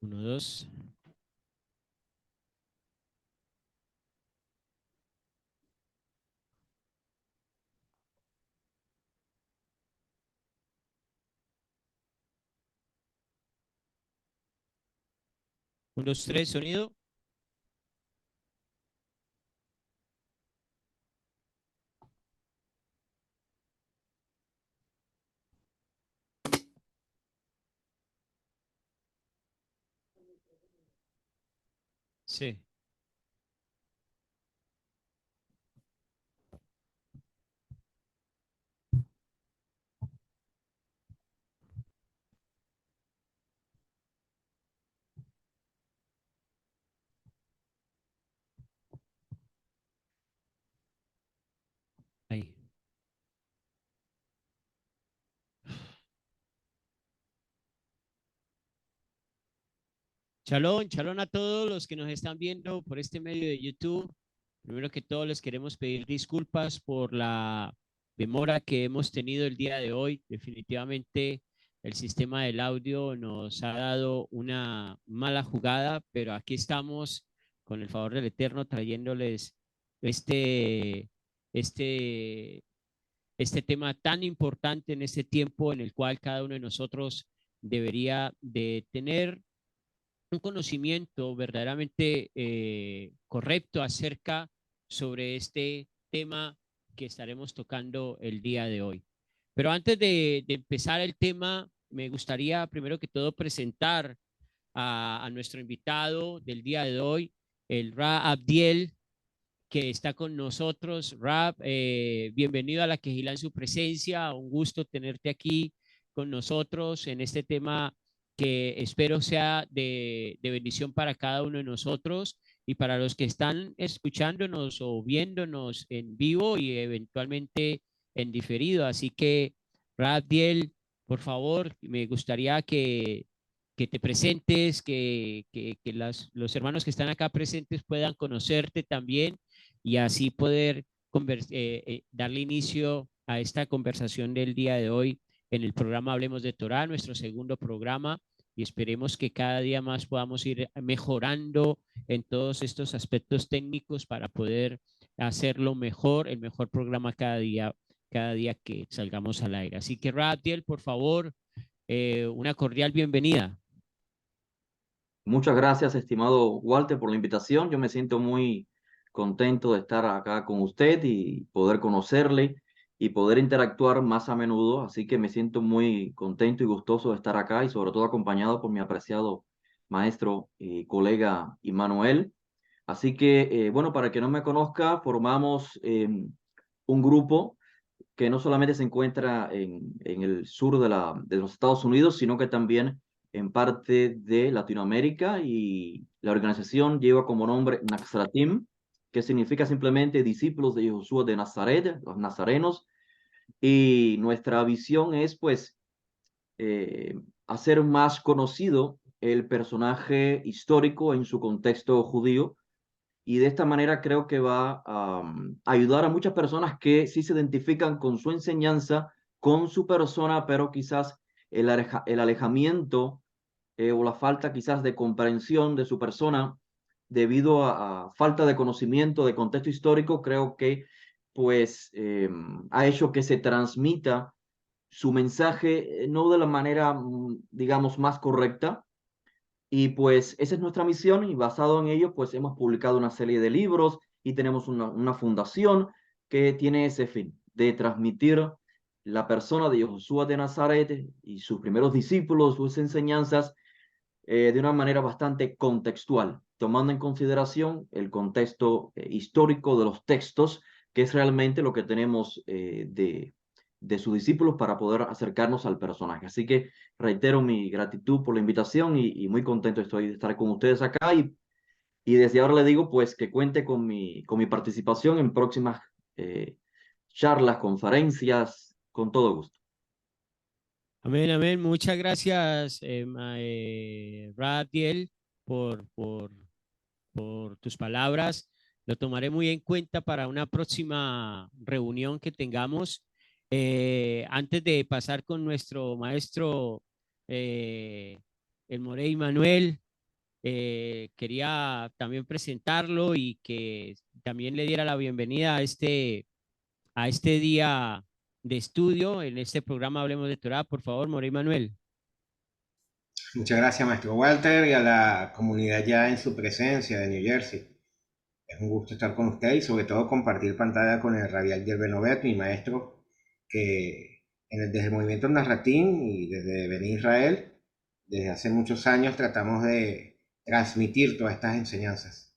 Uno, dos. Uno, dos, tres, sonido. Sí. Ahí. Shalom, shalom a todos los que nos están viendo por este medio de YouTube. Primero que todo, les queremos pedir disculpas por la demora que hemos tenido el día de hoy. Definitivamente el sistema del audio nos ha dado una mala jugada, pero aquí estamos con el favor del Eterno trayéndoles este, este, este tema tan importante en este tiempo en el cual cada uno de nosotros debería de tener un conocimiento verdaderamente correcto acerca sobre este tema que estaremos tocando el día de hoy. Pero antes de empezar el tema, me gustaría primero que todo presentar a nuestro invitado del día de hoy, el Ra Abdiel, que está con nosotros. Rab, bienvenido a la Quejilá en su presencia. Un gusto tenerte aquí con nosotros en este tema que espero sea de bendición para cada uno de nosotros y para los que están escuchándonos o viéndonos en vivo y eventualmente en diferido. Así que, Rabdiel, por favor, me gustaría que te presentes, que los hermanos que están acá presentes puedan conocerte también y así poder darle inicio a esta conversación del día de hoy en el programa Hablemos de Torah, nuestro segundo programa, y esperemos que cada día más podamos ir mejorando en todos estos aspectos técnicos para poder hacerlo mejor, el mejor programa cada día que salgamos al aire. Así que, Ratiel, por favor, una cordial bienvenida. Muchas gracias, estimado Walter, por la invitación. Yo me siento muy contento de estar acá con usted y poder conocerle y poder interactuar más a menudo. Así que me siento muy contento y gustoso de estar acá y sobre todo acompañado por mi apreciado maestro y colega Immanuel. Así que, bueno, para el que no me conozca, formamos un grupo que no solamente se encuentra en el sur de los Estados Unidos, sino que también en parte de Latinoamérica, y la organización lleva como nombre Naxratim, que significa simplemente discípulos de Josué de Nazaret, los nazarenos, y nuestra visión es pues hacer más conocido el personaje histórico en su contexto judío, y de esta manera creo que va a ayudar a muchas personas que sí se identifican con su enseñanza, con su persona, pero quizás el alejamiento o la falta quizás de comprensión de su persona debido a falta de conocimiento de contexto histórico, creo que pues ha hecho que se transmita su mensaje no de la manera, digamos, más correcta, y pues esa es nuestra misión, y basado en ello, pues hemos publicado una serie de libros y tenemos una fundación que tiene ese fin, de transmitir la persona de Josué de Nazaret y sus primeros discípulos, sus enseñanzas, de una manera bastante contextual, tomando en consideración el contexto histórico de los textos, que es realmente lo que tenemos de sus discípulos para poder acercarnos al personaje. Así que reitero mi gratitud por la invitación y muy contento estoy de estar con ustedes acá, y desde ahora le digo pues que cuente con mi participación en próximas eh, charlas, conferencias, con todo gusto. Amén, amén. Muchas gracias, Ratiel, por por tus palabras. Lo tomaré muy en cuenta para una próxima reunión que tengamos. Antes de pasar con nuestro maestro, el Morey Manuel, quería también presentarlo y que también le diera la bienvenida a este día de estudio en este programa Hablemos de Torah. Por favor, Morey Manuel. Muchas gracias, maestro Walter, y a la comunidad ya en su presencia de New Jersey. Es un gusto estar con usted y sobre todo compartir pantalla con el Rabiel Yerbenovet, mi maestro, que desde el movimiento Narratín y desde Beni Israel, desde hace muchos años tratamos de transmitir todas estas enseñanzas.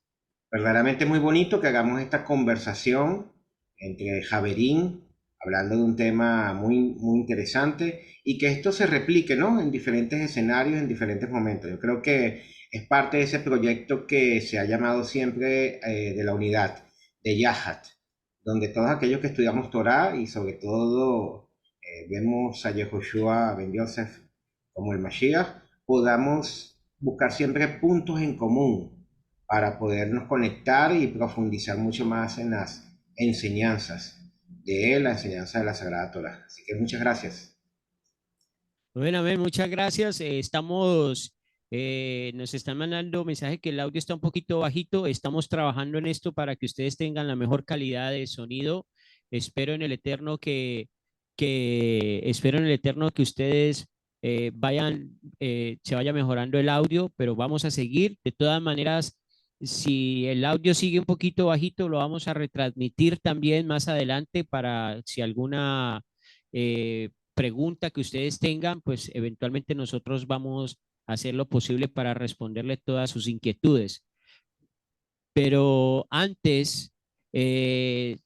Verdaderamente muy bonito que hagamos esta conversación entre Javerín, hablando de un tema muy interesante, y que esto se replique, ¿no? En diferentes escenarios, en diferentes momentos. Yo creo que es parte de ese proyecto que se ha llamado siempre de la unidad, de Yahat, donde todos aquellos que estudiamos Torah y sobre todo vemos a Yehoshua Ben Yosef como el Mashiach, podamos buscar siempre puntos en común para podernos conectar y profundizar mucho más en las enseñanzas de él, la enseñanza de la Sagrada Torah. Así que muchas gracias. Bueno, a ver, muchas gracias. Nos están mandando mensaje que el audio está un poquito bajito. Estamos trabajando en esto para que ustedes tengan la mejor calidad de sonido. Espero en el Eterno espero en el Eterno que ustedes se vaya mejorando el audio, pero vamos a seguir. De todas maneras, si el audio sigue un poquito bajito, lo vamos a retransmitir también más adelante para si alguna pregunta que ustedes tengan, pues eventualmente nosotros vamos a hacer lo posible para responderle todas sus inquietudes. Pero antes, eh,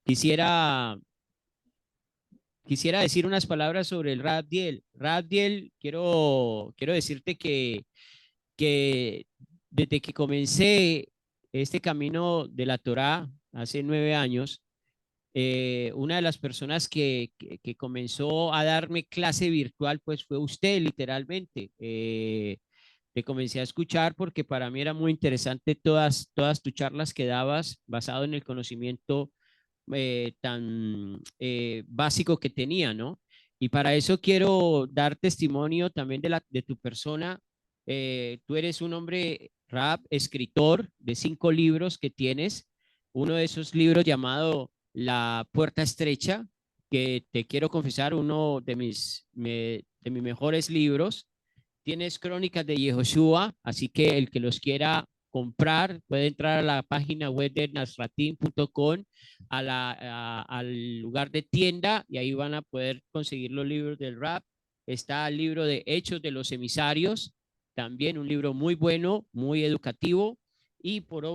quisiera, quisiera decir unas palabras sobre el Rabdiel. Rabdiel, quiero decirte que desde que comencé este camino de la Torá hace 9 años, una de las personas que comenzó a darme clase virtual, pues fue usted, literalmente. Te comencé a escuchar porque para mí era muy interesante todas tus charlas que dabas basado en el conocimiento tan básico que tenía, ¿no? Y para eso quiero dar testimonio también de tu persona. Tú eres un hombre rap, escritor de 5 libros que tienes. Uno de esos libros llamado La Puerta Estrecha, que te quiero confesar, uno de mis mejores libros. Tienes Crónicas de Yehoshua, así que el que los quiera comprar puede entrar a la página web de nasratin.com, al lugar de tienda, y ahí van a poder conseguir los libros del rap. Está el libro de Hechos de los Emisarios, también un libro muy bueno, muy educativo. Y por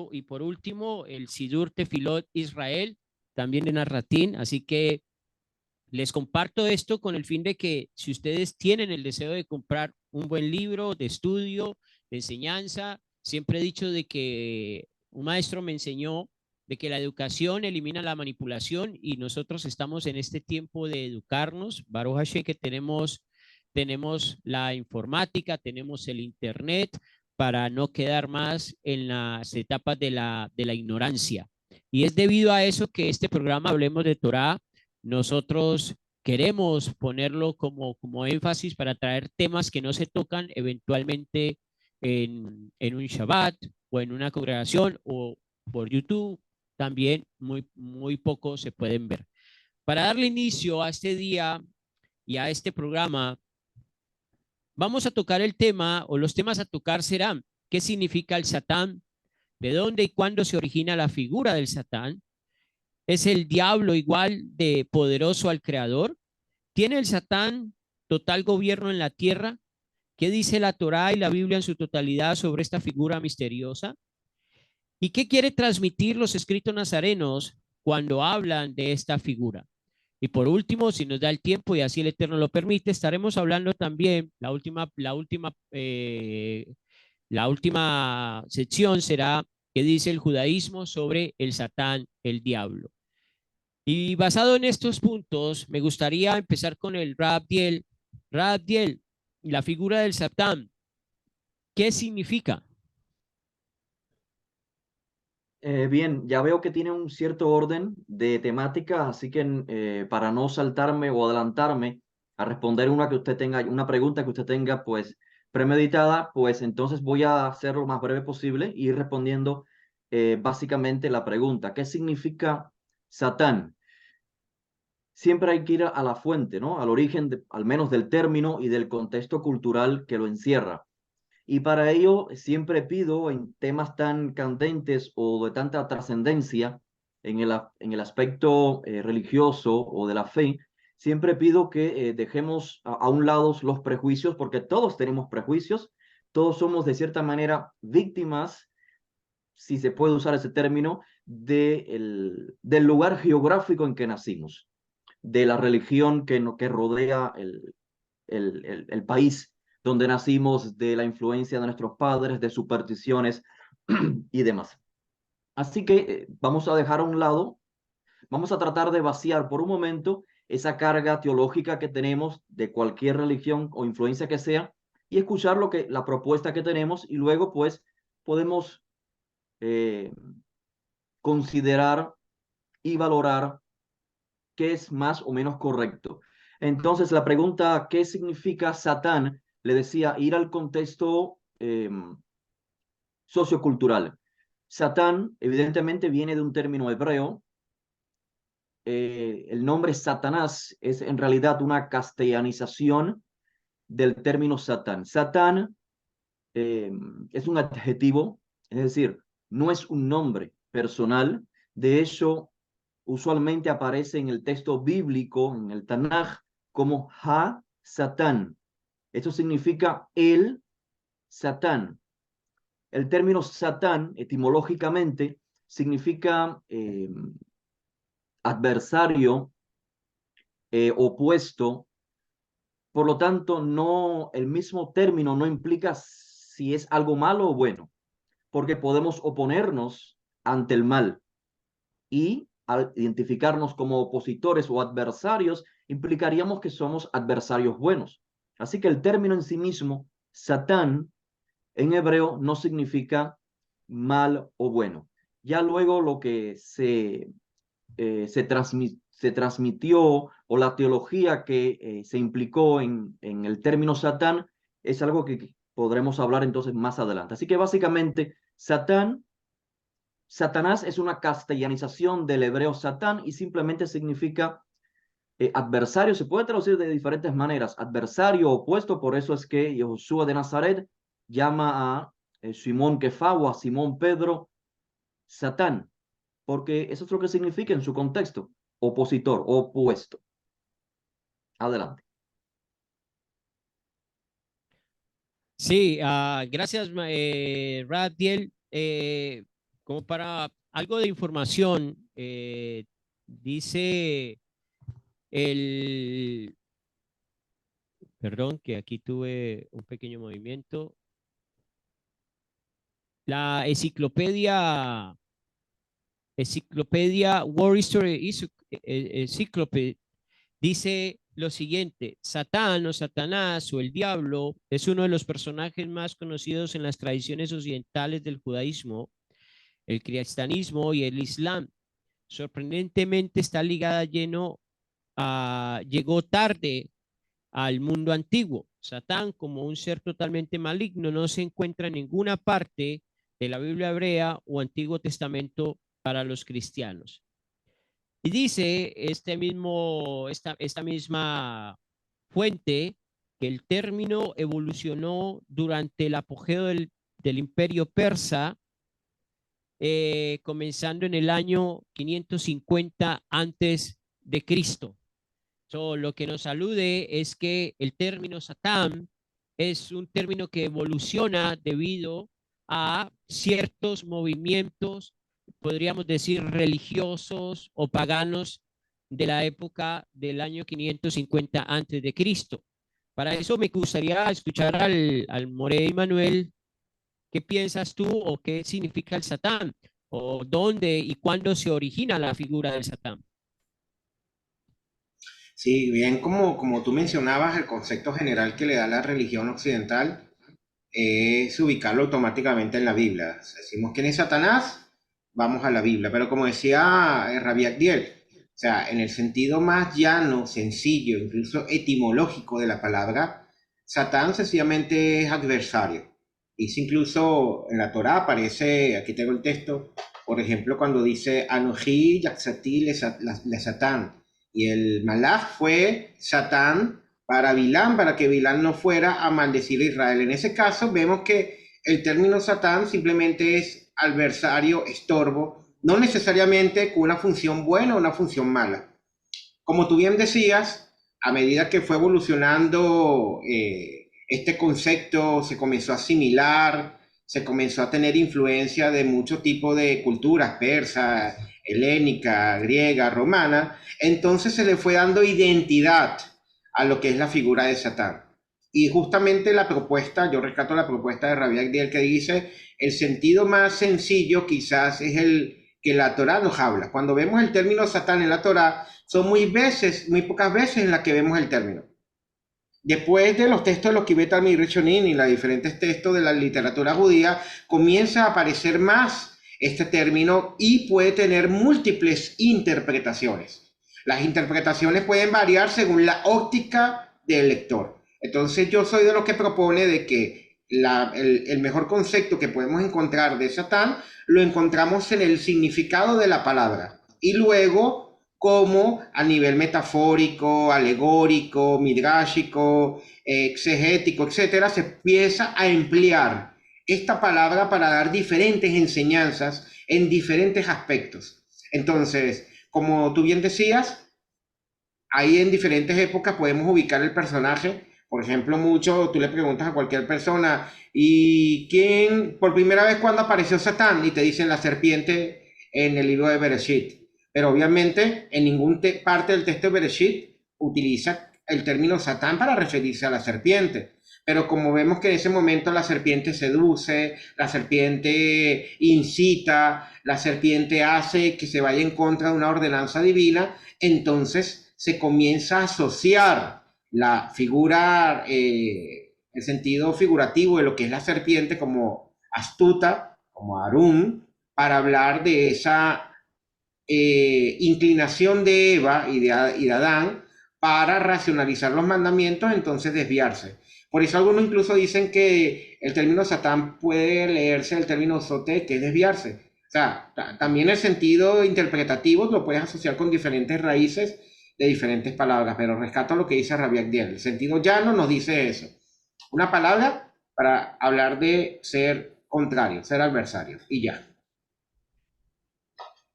último, el Sidur Tefilot Israel, también de Narratín. Así que les comparto esto con el fin de que si ustedes tienen el deseo de comprar un buen libro de estudio, de enseñanza, siempre he dicho de que un maestro me enseñó de que la educación elimina la manipulación y nosotros estamos en este tiempo de educarnos. Baruch Hashem, que tenemos la informática, tenemos el internet para no quedar más en las etapas de la ignorancia. Y es debido a eso que este programa Hablemos de Torah nosotros queremos ponerlo como énfasis para traer temas que no se tocan eventualmente en un Shabbat o en una congregación o por YouTube. También muy poco se pueden ver. Para darle inicio a este día y a este programa, vamos a tocar el tema, o los temas a tocar serán: ¿qué significa el Satán? ¿De dónde y cuándo se origina la figura del Satán? ¿Es el diablo igual de poderoso al creador? ¿Tiene el Satán total gobierno en la tierra? ¿Qué dice la Torá y la Biblia en su totalidad sobre esta figura misteriosa? ¿Y qué quiere transmitir los escritos nazarenos cuando hablan de esta figura? Y por último, si nos da el tiempo y así el Eterno lo permite, estaremos hablando también, la última sección será qué dice el judaísmo sobre el Satán, el diablo. Y basado en estos puntos, me gustaría empezar con el Rabdiel. Rabdiel, la figura del Satán, ¿qué significa? Bien, ya veo que tiene un cierto orden de temáticas, así que para no saltarme o adelantarme a responder una pregunta que usted tenga, pues premeditada, pues entonces voy a hacer lo más breve posible y ir respondiendo básicamente la pregunta: ¿qué significa Satán? Siempre hay que ir a la fuente, ¿no? Al origen, al menos del término y del contexto cultural que lo encierra. Y para ello siempre pido en temas tan candentes o de tanta trascendencia en el aspecto religioso o de la fe, siempre pido que dejemos a un lado los prejuicios, porque todos tenemos prejuicios, todos somos de cierta manera víctimas, si se puede usar ese término, del lugar geográfico en que nacimos, de la religión que rodea el país donde nacimos, de la influencia de nuestros padres, de supersticiones y demás. Así que vamos a dejar a un lado, vamos a tratar de vaciar por un momento esa carga teológica que tenemos de cualquier religión o influencia que sea y escuchar la propuesta que tenemos, y luego pues podemos eh, considerar y valorar qué es más o menos correcto. Entonces, la pregunta, ¿qué significa Satán? Le decía, ir al contexto sociocultural. Satán, evidentemente, viene de un término hebreo. El nombre Satanás es en realidad una castellanización del término Satán. Satán eh, es un adjetivo, es decir, no es un nombre personal. De hecho, usualmente aparece en el texto bíblico, en el Tanaj, como Ha-Satán. Esto significa el Satán. El término Satán, etimológicamente, significa adversario, opuesto. Por lo tanto, no, el mismo término no implica si es algo malo o bueno, porque podemos oponernos ante el mal, y al identificarnos como opositores o adversarios, implicaríamos que somos adversarios buenos. Así que el término en sí mismo, Satán, en hebreo no significa mal o bueno. Ya luego lo que se transmitió, o la teología que se implicó en el término Satán, es algo que podremos hablar entonces más adelante. Así que básicamente, Satanás es una castellanización del hebreo Satán y simplemente significa adversario. Se puede traducir de diferentes maneras: adversario, opuesto. Por eso es que Josué de Nazaret llama a Simón Kefá o a Simón Pedro Satán, porque eso es lo que significa en su contexto: opositor, opuesto. Adelante. Sí, gracias, Radiel. Como para algo de información, dice el, perdón, que aquí tuve un pequeño movimiento. La enciclopedia World History Encyclopedia dice lo siguiente: Satán o Satanás o el diablo es uno de los personajes más conocidos en las tradiciones occidentales del judaísmo, el cristianismo y el islam. Sorprendentemente está ligada llegó tarde al mundo antiguo. Satán, como un ser totalmente maligno, no se encuentra en ninguna parte de la Biblia hebrea o Antiguo Testamento para los cristianos. Y dice esta misma fuente que el término evolucionó durante el apogeo del imperio persa, comenzando en el año 550 antes de Cristo. Lo que nos alude es que el término Satán es un término que evoluciona debido a ciertos movimientos, podríamos decir, religiosos o paganos de la época del año 550 antes de Cristo. Para eso me gustaría escuchar al Morey Manuel. ¿Qué piensas tú o qué significa el Satán? ¿O dónde y cuándo se origina la figura del Satán? Sí, bien, como tú mencionabas, el concepto general que le da la religión occidental es ubicarlo automáticamente en la Biblia. Decimos quién es Satanás, vamos a la Biblia. Pero como decía Rabbi Agdiel, o sea, en el sentido más llano, sencillo, incluso etimológico de la palabra, Satán sencillamente es adversario. Dice incluso en la Torá, aparece, aquí tengo el texto, por ejemplo, cuando dice Anoji Yaksati le Satán. Y el malaj fue Satán para Bilán, para que Bilán no fuera a maldecir a Israel. En ese caso vemos que el término Satán simplemente es adversario, estorbo, no necesariamente con una función buena o una función mala. Como tú bien decías, a medida que fue evolucionando este concepto, se comenzó a asimilar, se comenzó a tener influencia de mucho tipo de culturas, persa, helénica, griega, romana, entonces se le fue dando identidad a lo que es la figura de Satán. Y justamente la propuesta, yo rescato la propuesta de Rabbi Agdiel que dice, el sentido más sencillo quizás es el que la Torá nos habla. Cuando vemos el término Satán en la Torá, son muy pocas veces en las que vemos el término. Después de los textos de los Kibet al Rishonim y los diferentes textos de la literatura judía, comienza a aparecer más este término y puede tener múltiples interpretaciones. Las interpretaciones pueden variar según la óptica del lector. Entonces yo soy de los que propone de que el mejor concepto que podemos encontrar de Satán lo encontramos en el significado de la palabra. Y luego como a nivel metafórico, alegórico, midrashico, exegético, etcétera, se empieza a emplear esta palabra para dar diferentes enseñanzas en diferentes aspectos. Entonces, como tú bien decías, ahí en diferentes épocas podemos ubicar el personaje. Por ejemplo, mucho, tú le preguntas a cualquier persona, ¿y quién, por primera vez, cuándo apareció Satán? Y te dicen la serpiente en el libro de Bereshit. Pero obviamente en ninguna parte del texto de Bereshit utiliza el término Satán para referirse a la serpiente. Pero como vemos que en ese momento la serpiente seduce, la serpiente incita, la serpiente hace que se vaya en contra de una ordenanza divina, entonces se comienza a asociar la figura, el sentido figurativo de lo que es la serpiente como astuta, como Arun, para hablar de esa inclinación de Eva y de Adán para racionalizar los mandamientos, entonces desviarse. Por eso algunos incluso dicen que el término Satán puede leerse el término sote, que es desviarse. O sea, también el sentido interpretativo lo puedes asociar con diferentes raíces de diferentes palabras, pero rescato lo que dice Rabbi Agdiel. El sentido llano nos dice eso. Una palabra para hablar de ser contrario, ser adversario, y ya.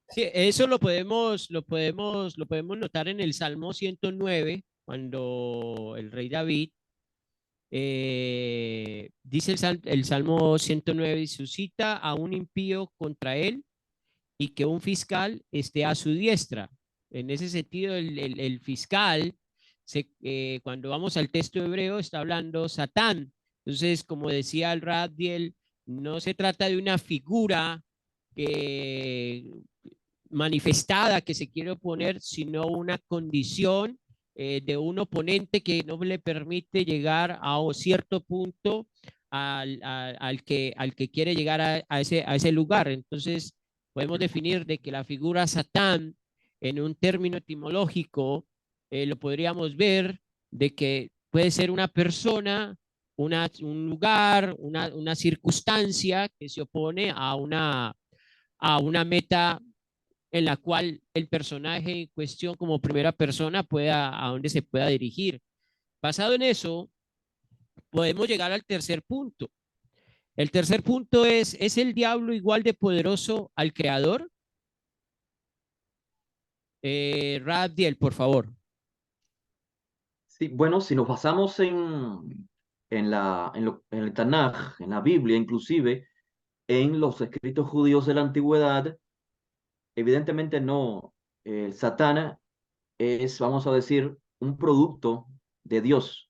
Sí, eso lo podemos notar en el Salmo 109, cuando el rey David dice el Salmo 109, suscita a un impío contra él y que un fiscal esté a su diestra. En ese sentido, el fiscal, cuando vamos al texto hebreo, está hablando Satán. Entonces, como decía el Rabdiel, no se trata de una figura que manifestada que se quiere oponer, sino una condición de un oponente que no le permite llegar a un cierto punto al que quiere llegar a ese lugar. Entonces, podemos definir de que la figura Satán, en un término etimológico, lo podríamos ver de que puede ser una persona, un lugar, una circunstancia que se opone a una meta en la cual el personaje en cuestión como primera persona a donde se pueda dirigir. Basado en eso, podemos llegar al tercer punto. El tercer punto ¿es el diablo igual de poderoso al creador? Rabdiel, por favor. Sí, bueno, si nos basamos en el Tanaj, en la Biblia inclusive, en los escritos judíos de la antigüedad, evidentemente no, el Satán es, vamos a decir, un producto de Dios.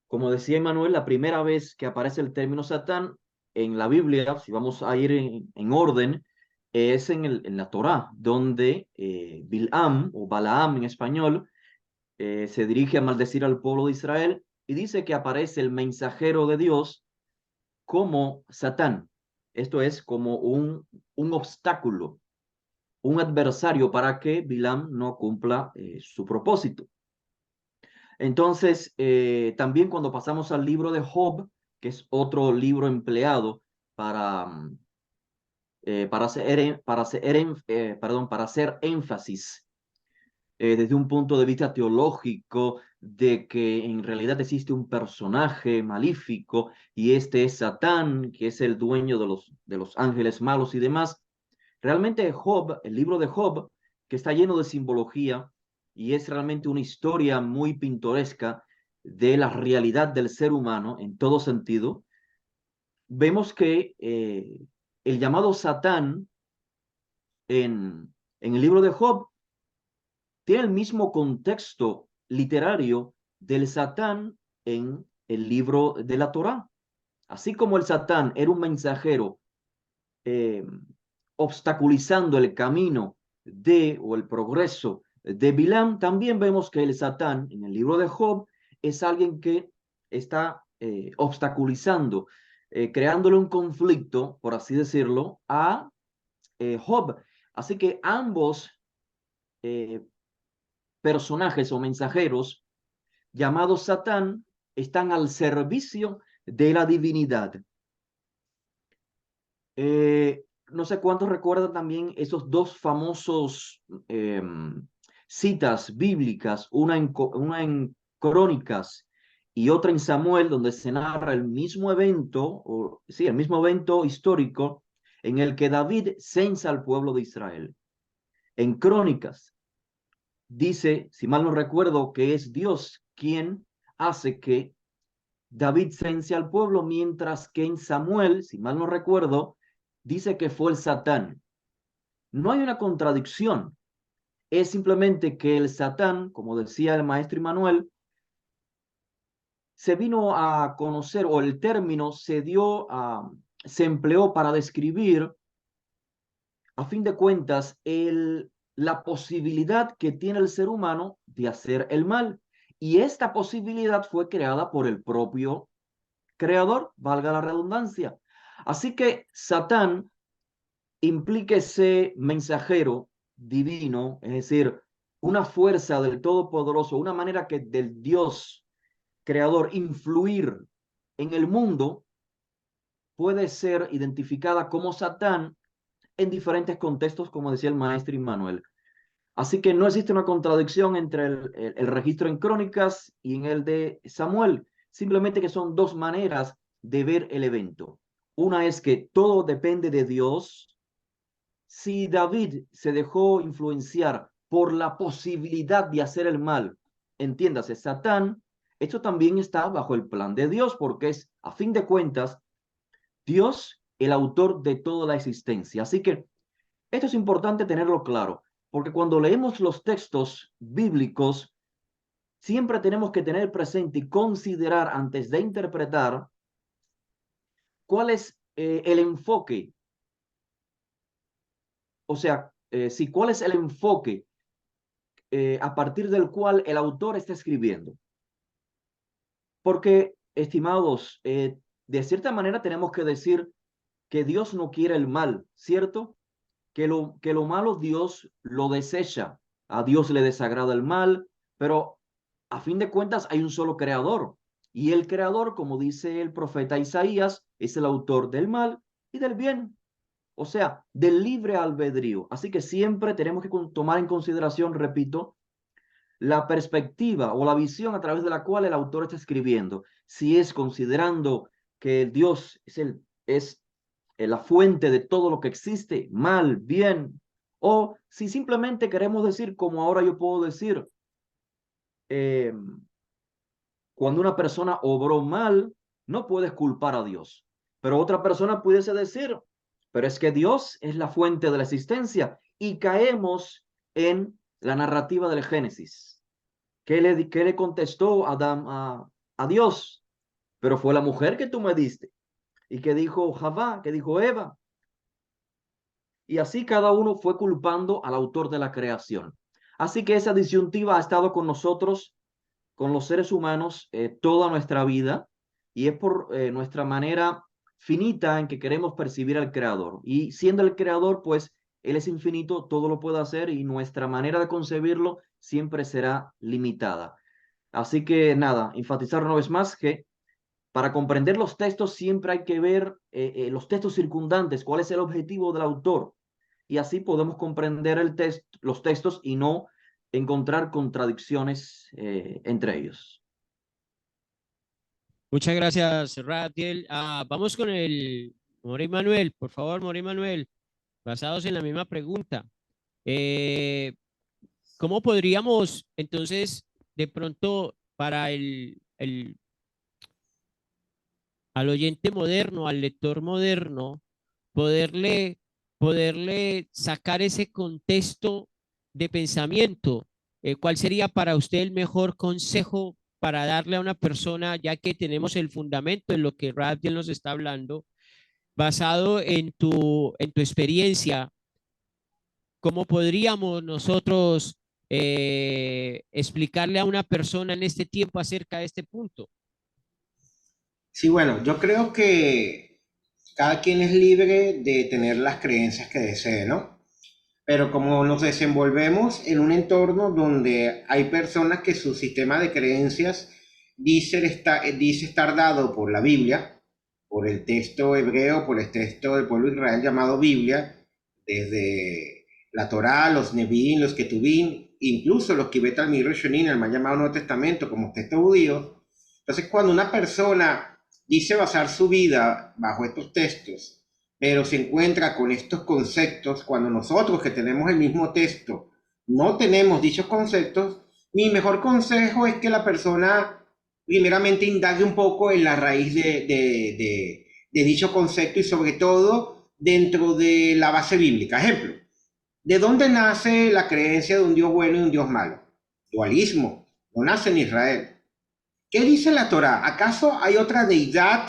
Como decía Emmanuel, la primera vez que aparece el término Satán en la Biblia, si vamos a ir en orden, es en la Torá, donde Bil'am, o Balaam en español, se dirige a maldecir al pueblo de Israel y dice que aparece el mensajero de Dios como Satán. Esto es como un obstáculo, un adversario para que Bilam no cumpla su propósito. Entonces, también cuando pasamos al libro de Job, que es otro libro empleado para hacer énfasis desde un punto de vista teológico de que en realidad existe un personaje malífico y este es Satán, que es el dueño de los ángeles malos y demás. Realmente Job, el libro de Job, que está lleno de simbología y es realmente una historia muy pintoresca de la realidad del ser humano en todo sentido, vemos que el llamado Satán en el libro de Job tiene el mismo contexto literario del Satán en el libro de la Torá. Así como el Satán era un mensajero eh, obstaculizando el camino o el progreso de Bilam, también vemos que el Satán en el libro de Job es alguien que está obstaculizando, creándole un conflicto, por así decirlo, a Job. Así que ambos eh, personajes o mensajeros llamados Satán están al servicio de la divinidad. No sé cuántos recuerdan también esos dos famosos citas bíblicas, una en Crónicas y otra en Samuel, donde se narra el mismo evento, el mismo evento histórico en el que David censa al pueblo de Israel. En Crónicas dice, si mal no recuerdo, que es Dios quien hace que David cense al pueblo, mientras que en Samuel, si mal no recuerdo, dice que fue el Satán. No hay una contradicción, es simplemente que el Satán, como decía el maestro Immanuel, se vino a conocer, o el término se empleó para describir, a fin de cuentas, la posibilidad que tiene el ser humano de hacer el mal. Y esta posibilidad fue creada por el propio creador, valga la redundancia. Así que Satán implica ese mensajero divino, es decir, una fuerza del Todopoderoso, una manera que del Dios creador influir en el mundo, puede ser identificada como Satán en diferentes contextos, como decía el maestro Immanuel. Así que no existe una contradicción entre el registro en Crónicas y en el de Samuel, simplemente que son dos maneras de ver el evento. Una es que todo depende de Dios. Si David se dejó influenciar por la posibilidad de hacer el mal, entiéndase, Satán, esto también está bajo el plan de Dios, porque es, a fin de cuentas, Dios el autor de toda la existencia. Así que esto es importante tenerlo claro, porque cuando leemos los textos bíblicos, siempre tenemos que tener presente y considerar antes de interpretar cuál es el enfoque, o sea, cuál es el enfoque a partir del cual el autor está escribiendo. Porque, estimados, de cierta manera tenemos que decir que Dios no quiere el mal, ¿cierto? Que lo malo Dios lo desecha. A Dios le desagrada el mal, pero a fin de cuentas hay un solo creador. Y el creador, como dice el profeta Isaías, es el autor del mal y del bien. O sea, del libre albedrío. Así que siempre tenemos que tomar en consideración, repito, la perspectiva o la visión a través de la cual el autor está escribiendo. Si es considerando que Dios es la fuente de todo lo que existe, mal, bien, o si simplemente queremos decir, como ahora yo puedo decir, eh, cuando una persona obró mal, no puedes culpar a Dios. Pero otra persona pudiese decir, pero es que Dios es la fuente de la existencia y caemos en la narrativa del Génesis. ¿Qué le contestó Adán a Dios? Pero fue la mujer que tú me diste. ¿Y qué dijo Javá? ¿Qué dijo Eva? Y así cada uno fue culpando al autor de la creación. Así que esa disyuntiva ha estado con nosotros, con los seres humanos, toda nuestra vida, y es por nuestra manera finita en que queremos percibir al Creador. Y siendo el Creador, pues Él es infinito, todo lo puede hacer y nuestra manera de concebirlo siempre será limitada. Así que nada, enfatizar una vez más que para comprender los textos siempre hay que ver los textos circundantes, cuál es el objetivo del autor. Y así podemos comprender los textos y no encontrar contradicciones entre ellos. Muchas gracias, Ratiel. Vamos con el Mori Manuel, por favor, Mori Manuel, basados en la misma pregunta. ¿Cómo podríamos entonces, de pronto, para al oyente moderno, al lector moderno, poderle sacar ese contexto de pensamiento? ¿Cuál sería para usted el mejor consejo para darle a una persona, ya que tenemos el fundamento en lo que Radiel nos está hablando, basado en tu experiencia? ¿Cómo podríamos nosotros explicarle a una persona en este tiempo acerca de este punto? Sí, bueno, yo creo que cada quien es libre de tener las creencias que desee, ¿no? Pero como nos desenvolvemos en un entorno donde hay personas que su sistema de creencias dice estar dado por la Biblia, por el texto hebreo, por el texto del pueblo de Israel llamado Biblia, desde la Torá, los Nevi'im, los Ketuvim, incluso los Kibet al-Mir Rishonim, el mal llamado Nuevo Testamento, como textos judíos. Entonces, cuando una persona dice basar su vida bajo estos textos, pero se encuentra con estos conceptos, cuando nosotros que tenemos el mismo texto no tenemos dichos conceptos, mi mejor consejo es que la persona primeramente indague un poco en la raíz de dicho concepto y sobre todo dentro de la base bíblica. Ejemplo, ¿de dónde nace la creencia de un Dios bueno y un Dios malo? Dualismo, no nace en Israel. ¿Qué dice la Torá? ¿Acaso hay otra deidad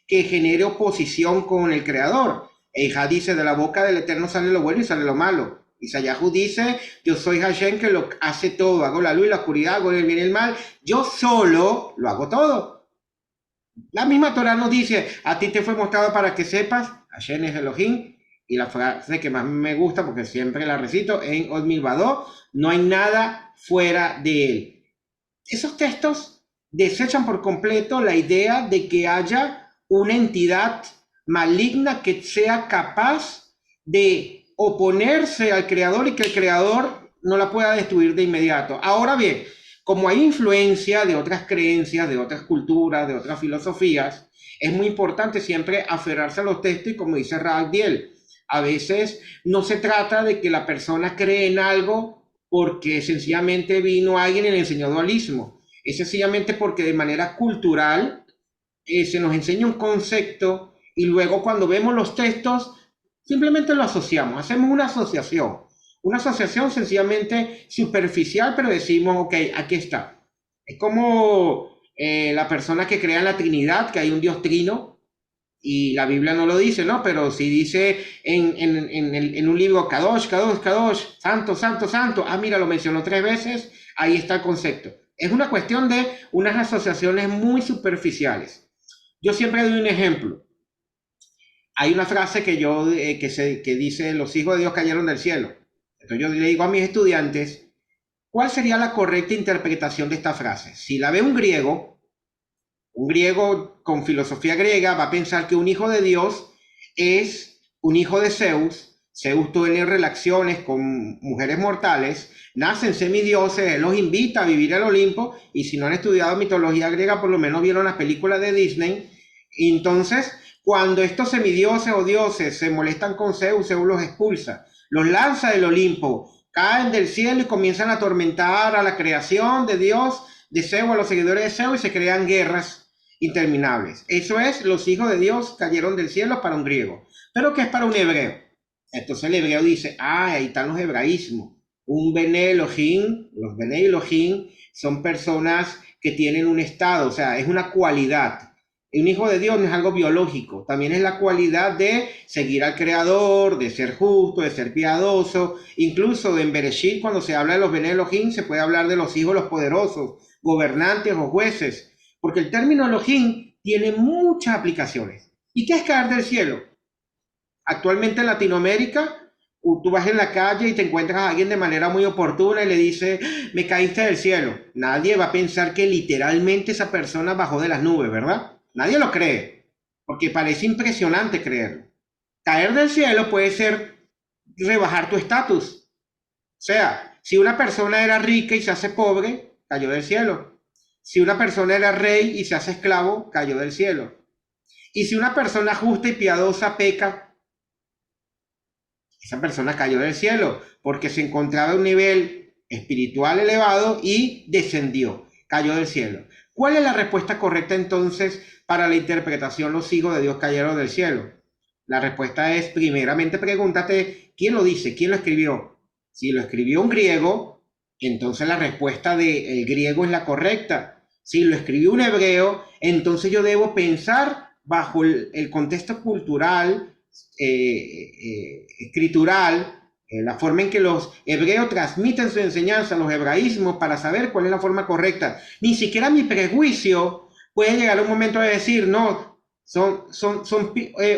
que genere oposición con el Creador? Eija dice, de la boca del Eterno sale lo bueno y sale lo malo. Isayahu dice, yo soy Hashem que lo hace todo, hago la luz y la oscuridad, hago el bien y el mal, yo solo lo hago todo. La misma Torá nos dice, a ti te fue mostrado para que sepas, Hashem es Elohim, y la frase que más me gusta, porque siempre la recito, en Od Milvado, no hay nada fuera de él. Esos textos desechan por completo la idea de que haya una entidad maligna que sea capaz de oponerse al Creador y que el Creador no la pueda destruir de inmediato. Ahora bien, como hay influencia de otras creencias, de otras culturas, de otras filosofías, es muy importante siempre aferrarse a los textos y como dice Ragdiel, a veces no se trata de que la persona cree en algo porque sencillamente vino alguien y le enseñó dualismo. Es sencillamente porque de manera cultural se nos enseña un concepto y luego cuando vemos los textos simplemente lo asociamos, hacemos una asociación sencillamente superficial, pero decimos, ok, aquí está. Es como la persona que crea en la Trinidad, que hay un Dios trino, y la Biblia no lo dice, ¿no? Pero si dice en un libro, Kadosh, Kadosh, Kadosh, Santo, Santo, Santo, mira, lo mencionó 3 veces, ahí está el concepto. Es una cuestión de unas asociaciones muy superficiales. Yo siempre doy un ejemplo. Hay una frase que dice, los hijos de Dios cayeron del cielo. Entonces yo le digo a mis estudiantes, ¿cuál sería la correcta interpretación de esta frase? Si la ve un griego con filosofía griega va a pensar que un hijo de Dios es un hijo de Zeus. Zeus tiene relaciones con mujeres mortales, nacen semidioses, él los invita a vivir al Olimpo, y si no han estudiado mitología griega, por lo menos vieron las películas de Disney. Y entonces, cuando estos semidioses o dioses se molestan con Zeus, Zeus los expulsa, los lanza del Olimpo, caen del cielo y comienzan a atormentar a la creación de Dios, de Zeus, a los seguidores de Zeus, y se crean guerras interminables. Eso es, los hijos de Dios cayeron del cielo para un griego. ¿Pero qué es para un hebreo? Entonces el hebreo dice, ahí están los hebraísmos. Un Bene Elohim, los Bene Elohim son personas que tienen un estado, o sea, es una cualidad. Un hijo de Dios no es algo biológico, también es la cualidad de seguir al Creador, de ser justo, de ser piadoso. Incluso en Bereshit, cuando se habla de los Bene Elohim, se puede hablar de los hijos de los poderosos, gobernantes o jueces, porque el término Elohim tiene muchas aplicaciones. ¿Y qué es caer del cielo? Actualmente en Latinoamérica, tú vas en la calle y te encuentras a alguien de manera muy oportuna y le dice, me caíste del cielo. Nadie va a pensar que literalmente esa persona bajó de las nubes, ¿verdad? Nadie lo cree, porque parece impresionante creerlo. Caer del cielo puede ser rebajar tu estatus. O sea, si una persona era rica y se hace pobre, cayó del cielo. Si una persona era rey y se hace esclavo, cayó del cielo. Y si una persona justa y piadosa peca, esa persona cayó del cielo porque se encontraba a un nivel espiritual elevado y descendió, cayó del cielo. ¿Cuál es la respuesta correcta entonces para la interpretación los hijos de Dios cayeron del cielo? La respuesta es, primeramente pregúntate, ¿quién lo dice? ¿Quién lo escribió? Si lo escribió un griego, entonces la respuesta del griego es la correcta. Si lo escribió un hebreo, entonces yo debo pensar bajo el contexto cultural, escritural, la forma en que los hebreos transmiten su enseñanza, los hebraísmos, para saber cuál es la forma correcta. Ni siquiera mi prejuicio puede llegar a un momento de decir, no, son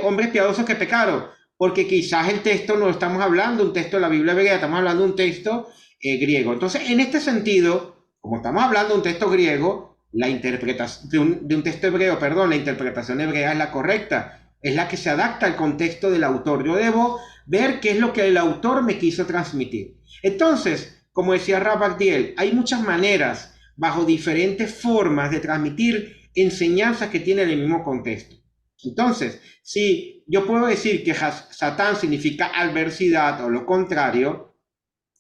hombres piadosos que pecaron, porque quizás el texto no estamos hablando, un texto de la Biblia hebrea, estamos hablando de un texto griego. Entonces, en este sentido, como estamos hablando de un texto griego, la interpretación de un texto hebreo, perdón, la interpretación hebrea es la correcta, es la que se adapta al contexto del autor. Yo debo ver qué es lo que el autor me quiso transmitir. Entonces, como decía Rabakdiel, hay muchas maneras, bajo diferentes formas de transmitir enseñanzas que tienen el mismo contexto. Entonces, si yo puedo decir que Satán significa adversidad o lo contrario,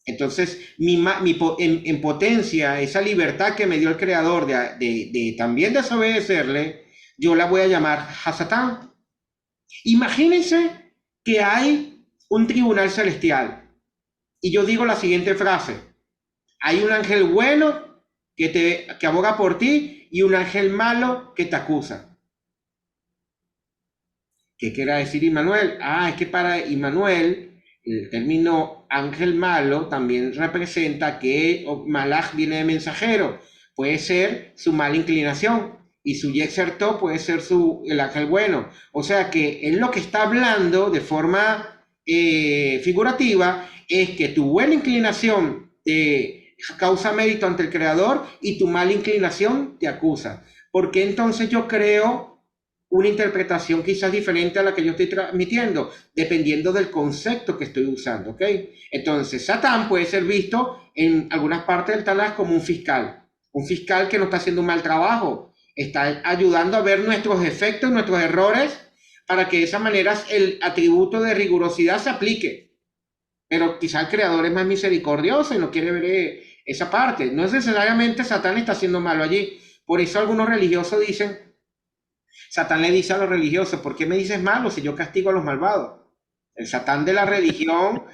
entonces en potencia, esa libertad que me dio el Creador de también desobedecerle, yo la voy a llamar Hasatán. Imagínense que hay un tribunal celestial y yo digo la siguiente frase: hay un ángel bueno que aboga por ti y un ángel malo que te acusa. ¿Qué quiere decir Immanuel? Es que para Immanuel el término ángel malo también representa que Malach viene de mensajero, puede ser su mala inclinación, y su Yetzer Tov puede ser el ángel bueno. O sea que él lo que está hablando de forma figurativa es que tu buena inclinación te causa mérito ante el Creador y tu mala inclinación te acusa. Porque entonces yo creo una interpretación quizás diferente a la que yo estoy transmitiendo, dependiendo del concepto que estoy usando, ¿ok? Entonces, Satán puede ser visto en algunas partes del Tanaj como un fiscal que no está haciendo un mal trabajo, está ayudando a ver nuestros defectos, nuestros errores, para que de esa manera el atributo de rigurosidad se aplique. Pero quizás el Creador es más misericordioso y no quiere ver esa parte. No es necesariamente Satán está haciendo malo allí. Por eso algunos religiosos dicen, Satán le dice a los religiosos, ¿por qué me dices malo si yo castigo a los malvados? El Satán de la religión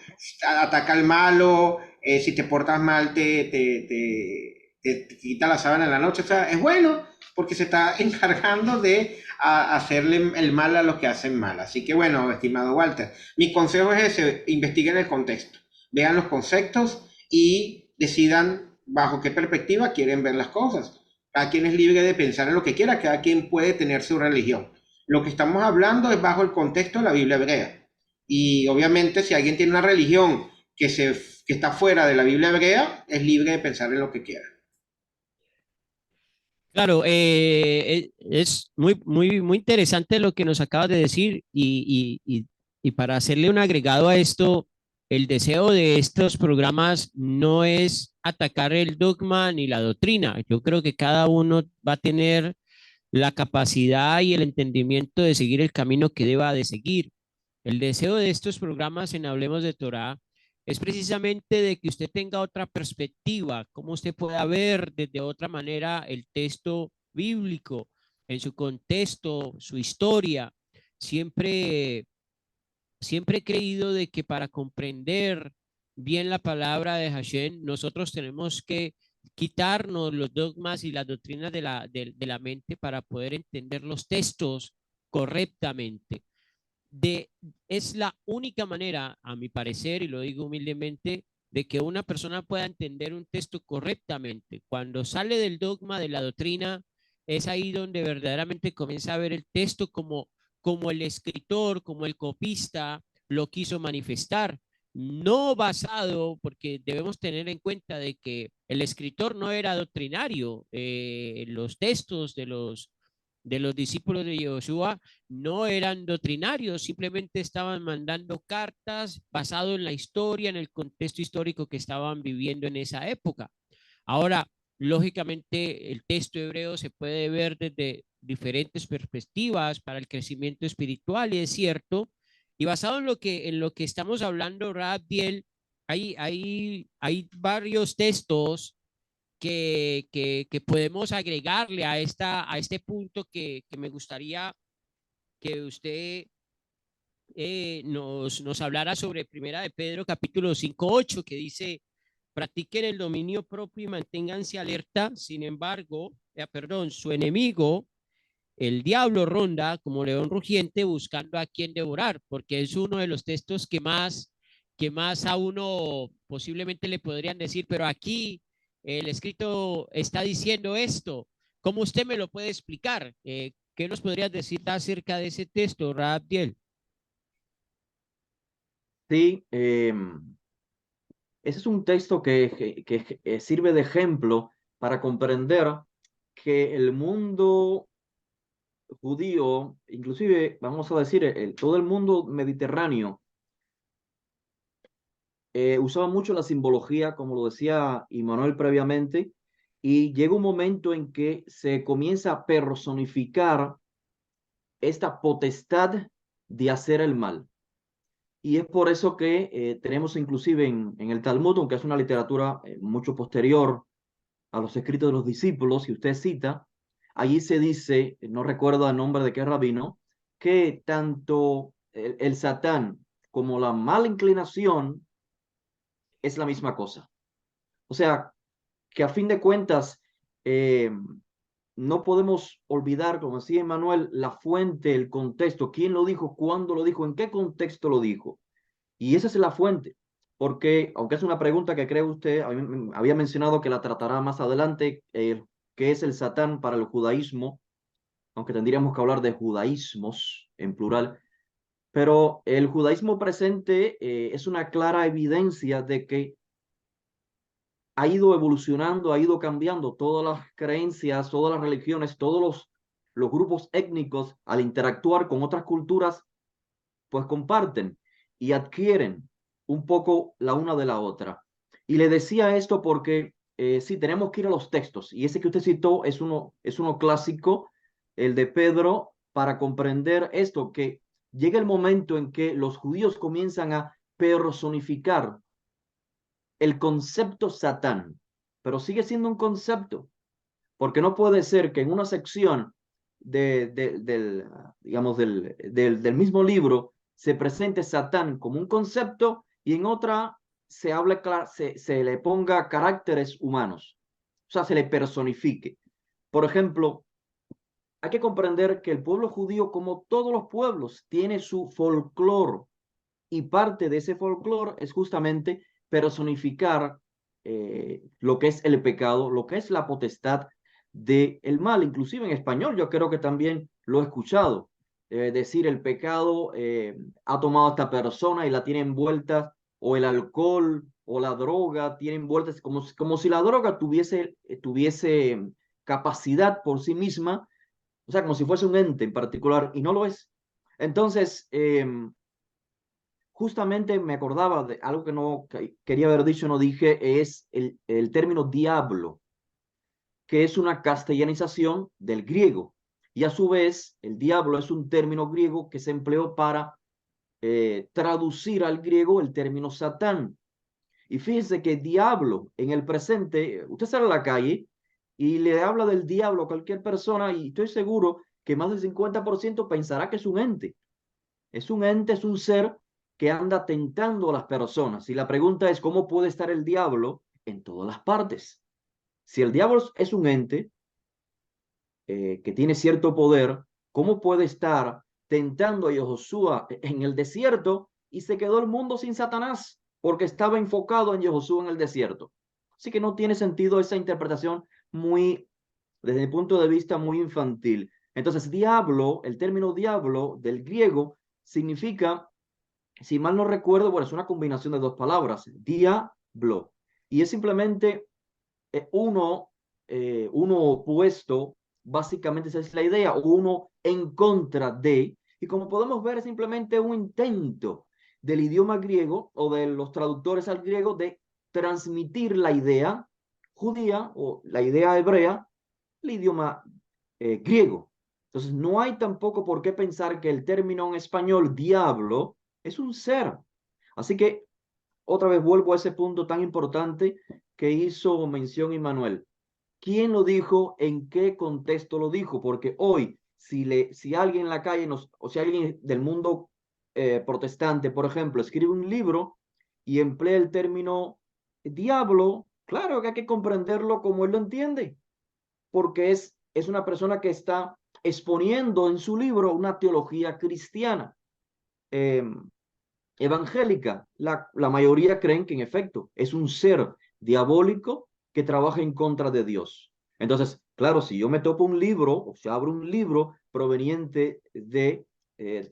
ataca al malo, si te portas mal te quita la sábana en la noche. O sea, es bueno porque se está encargando de hacerle el mal a los que hacen mal. Así que bueno, estimado Walter, mi consejo es ese: investiguen el contexto, vean los conceptos y decidan bajo qué perspectiva quieren ver las cosas. Cada quien es libre de pensar en lo que quiera, cada quien puede tener su religión. Lo que estamos hablando es bajo el contexto de la Biblia hebrea. Y obviamente si alguien tiene una religión que está fuera de la Biblia hebrea, es libre de pensar en lo que quiera. Claro, es muy interesante lo que nos acabas de decir y para hacerle un agregado a esto, el deseo de estos programas no es atacar el dogma ni la doctrina. Yo creo que cada uno va a tener la capacidad y el entendimiento de seguir el camino que deba de seguir. El deseo de estos programas en Hablemos de Torá es precisamente de que usted tenga otra perspectiva, cómo usted pueda ver desde otra manera el texto bíblico en su contexto, su historia. Siempre, siempre he creído de que para comprender bien la palabra de Hashem, nosotros tenemos que quitarnos los dogmas y las doctrinas de la mente para poder entender los textos correctamente. De, es la única manera, a mi parecer, y lo digo humildemente, de que una persona pueda entender un texto correctamente. Cuando sale del dogma de la doctrina, es ahí donde verdaderamente comienza a ver el texto como el escritor, como el copista lo quiso manifestar, no basado, porque debemos tener en cuenta de que el escritor no era doctrinario, los textos de los discípulos de Yoshua no eran doctrinarios, simplemente estaban mandando cartas basado en la historia, en el contexto histórico que estaban viviendo en esa época. Ahora, lógicamente, el texto hebreo se puede ver desde diferentes perspectivas para el crecimiento espiritual, y es cierto, y basado en lo que estamos hablando, Rabdiel, hay varios textos que podemos agregarle a este punto que me gustaría que usted nos hablara sobre Primera de Pedro, capítulo 5:8, que dice: practiquen el dominio propio y manténganse alerta. Sin embargo, perdón, su enemigo, el diablo, ronda como león rugiente buscando a quien devorar, porque es uno de los textos que más a uno posiblemente le podrían decir, pero aquí el escrito está diciendo esto. ¿Cómo usted me lo puede explicar? ¿Qué nos podrías decir acerca de ese texto, Rabdiel? Sí, ese es un texto que sirve de ejemplo para comprender que el mundo judío, inclusive vamos a decir todo el mundo mediterráneo, usaba mucho la simbología, como lo decía Immanuel previamente, y llega un momento en que se comienza a personificar esta potestad de hacer el mal. Y es por eso que tenemos inclusive en el Talmud, aunque es una literatura mucho posterior a los escritos de los discípulos, si usted cita, allí se dice, no recuerdo el nombre de qué rabino, que tanto el Satán como la mala inclinación es la misma cosa. O sea, que a fin de cuentas, eh, no podemos olvidar, como decía Emmanuel, la fuente, el contexto, quién lo dijo, cuándo lo dijo, en qué contexto lo dijo. Y esa es la fuente, porque aunque es una pregunta que cree usted, había mencionado que la tratará más adelante, que es el Satán para el judaísmo, aunque tendríamos que hablar de judaísmos en plural, pero el judaísmo presente es una clara evidencia de que ha ido evolucionando, ha ido cambiando todas las creencias, todas las religiones, todos los grupos étnicos al interactuar con otras culturas, pues comparten y adquieren un poco la una de la otra. Y le decía esto porque sí, tenemos que ir a los textos, y ese que usted citó es uno clásico, el de Pedro, para comprender esto, que llega el momento en que los judíos comienzan a personificar el concepto Satán, pero sigue siendo un concepto, porque no puede ser que en una sección digamos, del mismo libro se presente Satán como un concepto y en otra se le ponga caracteres humanos, o sea, se le personifique. Por ejemplo, hay que comprender que el pueblo judío, como todos los pueblos, tiene su folclore, y parte de ese folclore es justamente personificar lo que es el pecado, lo que es la potestad del mal. Inclusive en español yo creo que también lo he escuchado, decir el pecado ha tomado a esta persona y la tiene envuelta, o el alcohol o la droga tiene envueltas, como si la droga tuviese capacidad por sí misma, o sea, como si fuese un ente en particular, y no lo es. Entonces, justamente me acordaba de algo que no quería haber dicho, no dije, es el término diablo, que es una castellanización del griego. Y a su vez, el diablo es un término griego que se empleó para traducir al griego el término Satán. Y fíjense que diablo en el presente, usted sale a la calle y le habla del diablo a cualquier persona y estoy seguro que más del 50% pensará que es un ente. Es un ente, es un ser que anda tentando a las personas. Y la pregunta es, ¿cómo puede estar el diablo en todas las partes? Si el diablo es un ente que tiene cierto poder, ¿cómo puede estar tentando a Yehoshua en el desierto y se quedó el mundo sin Satanás? Porque estaba enfocado en Yehoshua en el desierto. Así que no tiene sentido esa interpretación muy, desde mi punto de vista, muy infantil. Entonces, diablo, el término diablo del griego significa, si mal no recuerdo, bueno, es una combinación de dos palabras, diablo, y es simplemente uno opuesto, básicamente esa es la idea, uno en contra de, y como podemos ver es simplemente un intento del idioma griego o de los traductores al griego de transmitir la idea judía o la idea hebrea, el idioma griego. Entonces, no hay tampoco por qué pensar que el término en español diablo es un ser. Así que otra vez vuelvo a ese punto tan importante que hizo mención Immanuel. ¿Quién lo dijo? ¿En qué contexto lo dijo? Porque hoy, si alguien en la calle, o si alguien del mundo protestante, por ejemplo, escribe un libro y emplea el término diablo, claro que hay que comprenderlo como él lo entiende, porque es una persona que está exponiendo en su libro una teología cristiana. Eh, evangélica, la mayoría creen que en efecto es un ser diabólico que trabaja en contra de Dios. Entonces, claro, si yo me topo un libro, o si abro un libro proveniente de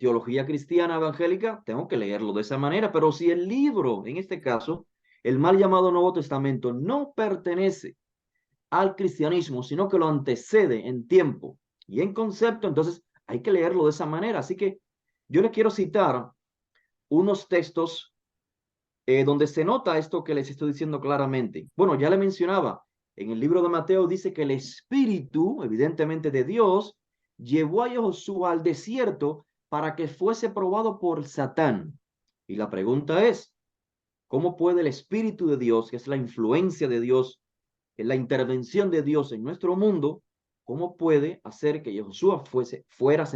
teología cristiana evangélica, tengo que leerlo de esa manera, pero si el libro, en este caso, el mal llamado Nuevo Testamento, no pertenece al cristianismo, sino que lo antecede en tiempo y en concepto, entonces hay que leerlo de esa manera. Así que yo le quiero citar unos textos donde se nota esto que les estoy diciendo claramente. Bueno, ya le mencionaba, en el libro de Mateo dice que el Espíritu, evidentemente de Dios, llevó a Josué al desierto para que fuese probado por Satán. Y la pregunta es, ¿cómo puede el Espíritu de Dios, que es la influencia de Dios, la intervención de Dios en nuestro mundo, cómo puede hacer que Josué fuera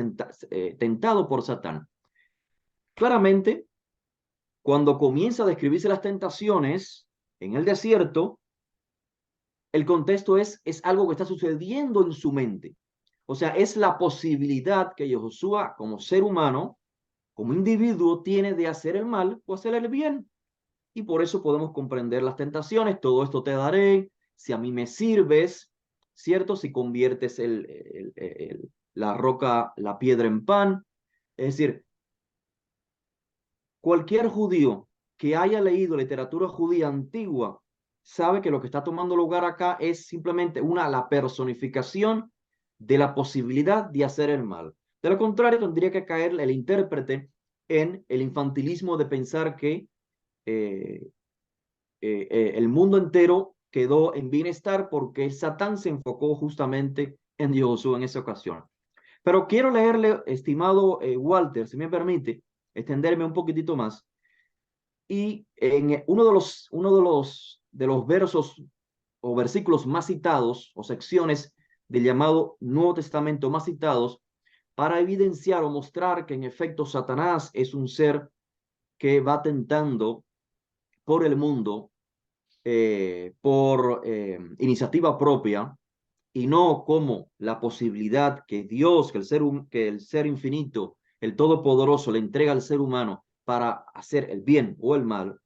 tentado por Satán? Claramente, cuando comienza a describirse las tentaciones en el desierto, el contexto es algo que está sucediendo en su mente. O sea, es la posibilidad que Josué, como ser humano, como individuo, tiene de hacer el mal o hacer el bien. Y por eso podemos comprender las tentaciones. Todo esto te daré, si a mí me sirves, ¿cierto? Si conviertes la roca, la piedra en pan. Es decir, cualquier judío que haya leído literatura judía antigua sabe que lo que está tomando lugar acá es simplemente la personificación de la posibilidad de hacer el mal. De lo contrario, tendría que caer el intérprete en el infantilismo de pensar que eh, el mundo entero quedó en bienestar porque Satán se enfocó justamente en Josué en esa ocasión. Pero quiero leerle, estimado Walter, si me permite, extenderme un poquitito más. Y en uno de los versos o versículos más citados o secciones del llamado Nuevo Testamento más citados, para evidenciar o mostrar que en efecto Satanás es un ser que va tentando por el mundo por iniciativa propia y no como la posibilidad que Dios, que el ser infinito, el todopoderoso le entrega al ser humano para hacer el bien o el mal,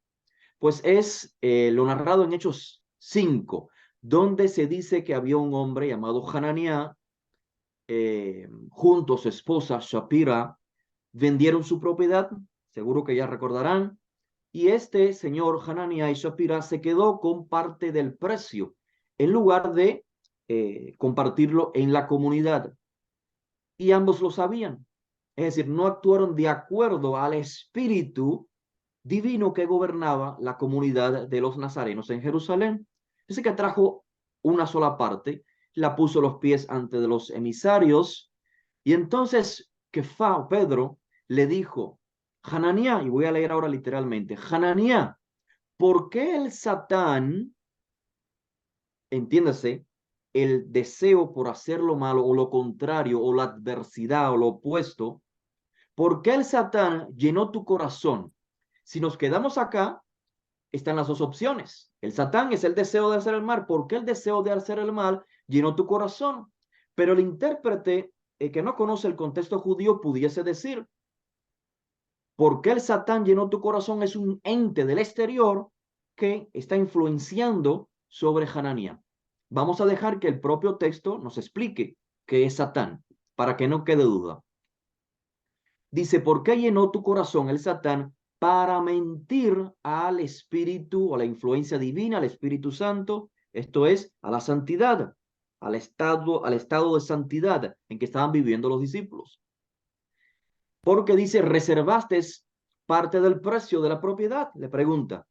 pues es lo narrado en Hechos 5, donde se dice que había un hombre llamado Hananiah, junto a su esposa Shapira, vendieron su propiedad, seguro que ya recordarán, y este señor Hananiah y Shapira se quedó con parte del precio en lugar de compartirlo en la comunidad. Y ambos lo sabían. Es decir, no actuaron de acuerdo al espíritu divino que gobernaba la comunidad de los nazarenos en Jerusalén. Dice que trajo una sola parte, la puso los pies ante de los emisarios, y entonces Pedro le dijo, Hananiah, y voy a leer ahora literalmente, Hananiah, ¿por qué el Satán, entiéndase, el deseo por hacer lo malo o lo contrario o la adversidad o lo opuesto, por qué el Satán llenó tu corazón? Si nos quedamos acá, están las dos opciones. El Satán es el deseo de hacer el mal. ¿Por qué el deseo de hacer el mal llenó tu corazón? Pero el intérprete que no conoce el contexto judío pudiese decir, ¿por qué el Satán llenó tu corazón? Es un ente del exterior que está influenciando sobre Hananiah. Vamos a dejar que el propio texto nos explique qué es Satán, para que no quede duda. Dice, ¿por qué llenó tu corazón el Satán para mentir al Espíritu, a la influencia divina, al Espíritu Santo? Esto es, a la santidad, al estado de santidad en que estaban viviendo los discípulos. Porque dice, reservaste parte del precio de la propiedad, le pregunta.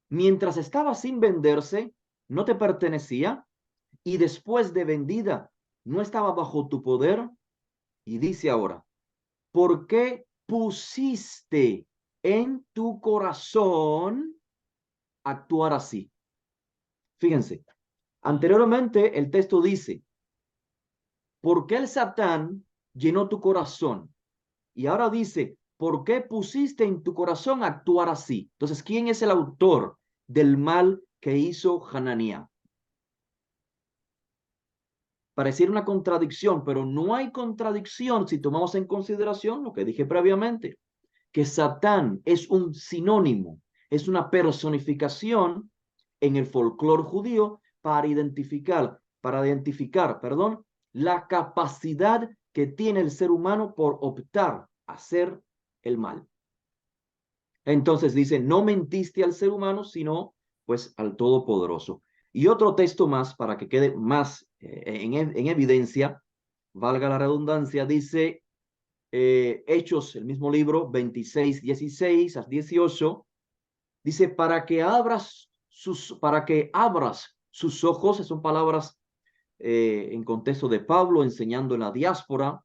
Mientras estaba sin venderse, no te pertenecía, y después de vendida, no estaba bajo tu poder. Y dice ahora, ¿por qué pusiste en tu corazón actuar así? Fíjense, anteriormente el texto dice, ¿por qué el Satán llenó tu corazón? Y ahora dice, ¿por qué pusiste en tu corazón actuar así? Entonces, ¿quién es el autor del mal que hizo Hananías? Pareciera una contradicción, pero no hay contradicción si tomamos en consideración lo que dije previamente, que Satán es un sinónimo, es una personificación en el folclore judío para identificar, perdón, la capacidad que tiene el ser humano por optar a hacer el mal. Entonces dice, no mentiste al ser humano, sino pues al Todopoderoso. Y otro texto más, para que quede más en evidencia, valga la redundancia, dice Hechos, el mismo libro, 26, 16 a 18, dice, para que abras sus ojos, son palabras en contexto de Pablo enseñando en la diáspora,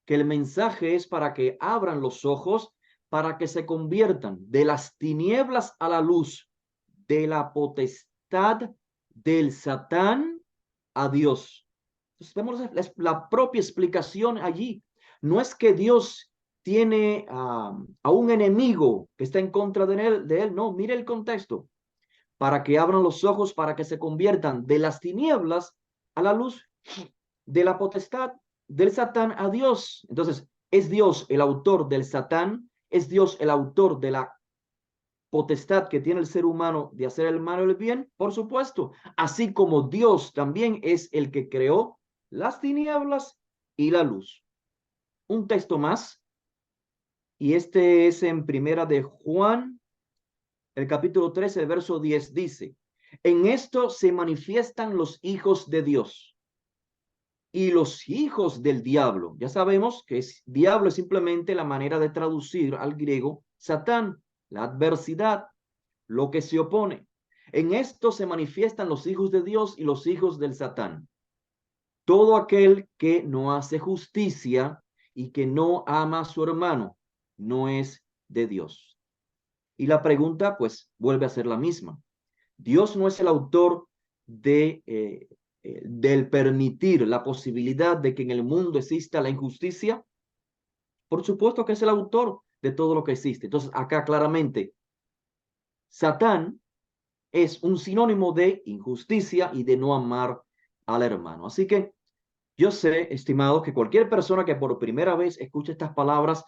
que el mensaje es para que abran los ojos, para que se conviertan de las tinieblas a la luz, de la potestad del Satán a Dios. Entonces vemos la propia explicación allí. No es que Dios tiene a un enemigo que está en contra de él. No, mire el contexto. Para que abran los ojos, para que se conviertan de las tinieblas a la luz, de la potestad del Satán a Dios. Entonces, ¿es Dios el autor del Satán? ¿Es Dios el autor de la potestad que tiene el ser humano de hacer el mal o el bien? Por supuesto. Así como Dios también es el que creó las tinieblas y la luz. Un texto más, y este es en Primera de Juan, el capítulo 13, el verso 10 dice, en esto se manifiestan los hijos de Dios y los hijos del diablo. Ya sabemos que diablo es simplemente la manera de traducir al griego Satán, la adversidad, lo que se opone. En esto se manifiestan los hijos de Dios y los hijos del Satán. Todo aquel que no hace justicia y que no ama a su hermano no es de Dios. Y la pregunta pues vuelve a ser la misma. Dios no es el autor del permitir la posibilidad de que en el mundo exista la injusticia. Por supuesto que es el autor de todo lo que existe. Entonces acá claramente Satán es un sinónimo de injusticia y de no amar al hermano. Así que yo sé, estimado, que cualquier persona que por primera vez escuche estas palabras,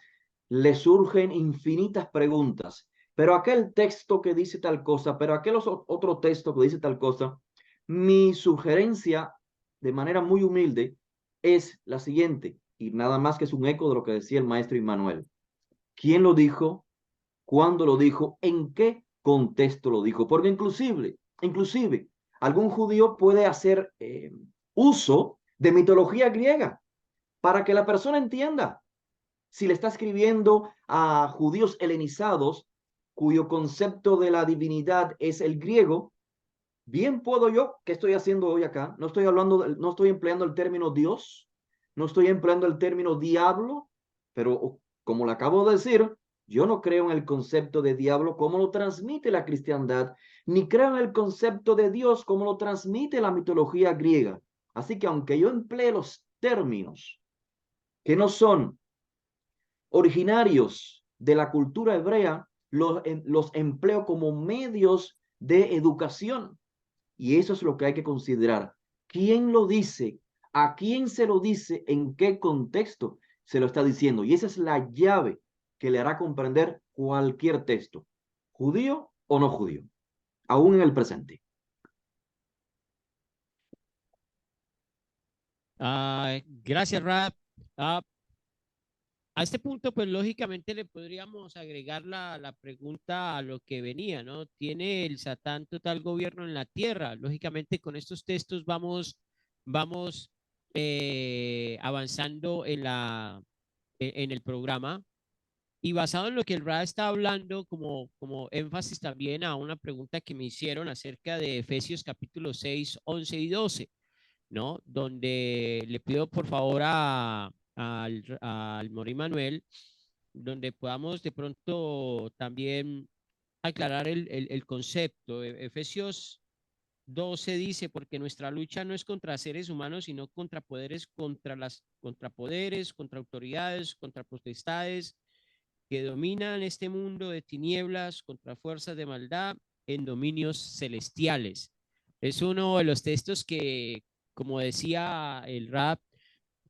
le surgen infinitas preguntas. Pero aquel texto que dice tal cosa, pero aquel otro texto que dice tal cosa, mi sugerencia de manera muy humilde es la siguiente, y nada más que es un eco de lo que decía el maestro Immanuel. ¿Quién lo dijo? ¿Cuándo lo dijo? ¿En qué contexto lo dijo? Porque inclusive algún judío puede hacer uso de mitología griega para que la persona entienda. Si le está escribiendo a judíos helenizados, cuyo concepto de la divinidad es el griego, bien puedo yo, ¿qué estoy haciendo hoy acá? No estoy empleando el término Dios, no estoy empleando el término diablo, pero como le acabo de decir, yo no creo en el concepto de diablo como lo transmite la cristiandad, ni creo en el concepto de Dios como lo transmite la mitología griega. Así que aunque yo emplee los términos que no son originarios de la cultura hebrea, los empleo como medios de educación. Y eso es lo que hay que considerar. ¿Quién lo dice? ¿A quién se lo dice? ¿En qué contexto se lo está diciendo? Y esa es la llave que le hará comprender cualquier texto, judío o no judío, aún en el presente. Gracias, Rap. Ah, a este punto, pues lógicamente le podríamos agregar la pregunta a lo que venía, ¿no? ¿Tiene el Satán total gobierno en la tierra? Lógicamente con estos textos vamos avanzando en el programa y basado en lo que el Ra está hablando, como énfasis también a una pregunta que me hicieron acerca de Efesios capítulo 6, 11 y 12, ¿no? Donde le pido por favor al Mori Manuel, donde podamos de pronto también aclarar el concepto. Efesios 12 dice, porque nuestra lucha no es contra seres humanos, sino contra poderes, contra poderes, contra autoridades, contra potestades que dominan este mundo de tinieblas, contra fuerzas de maldad en dominios celestiales. Es uno de los textos que, como decía el Rap,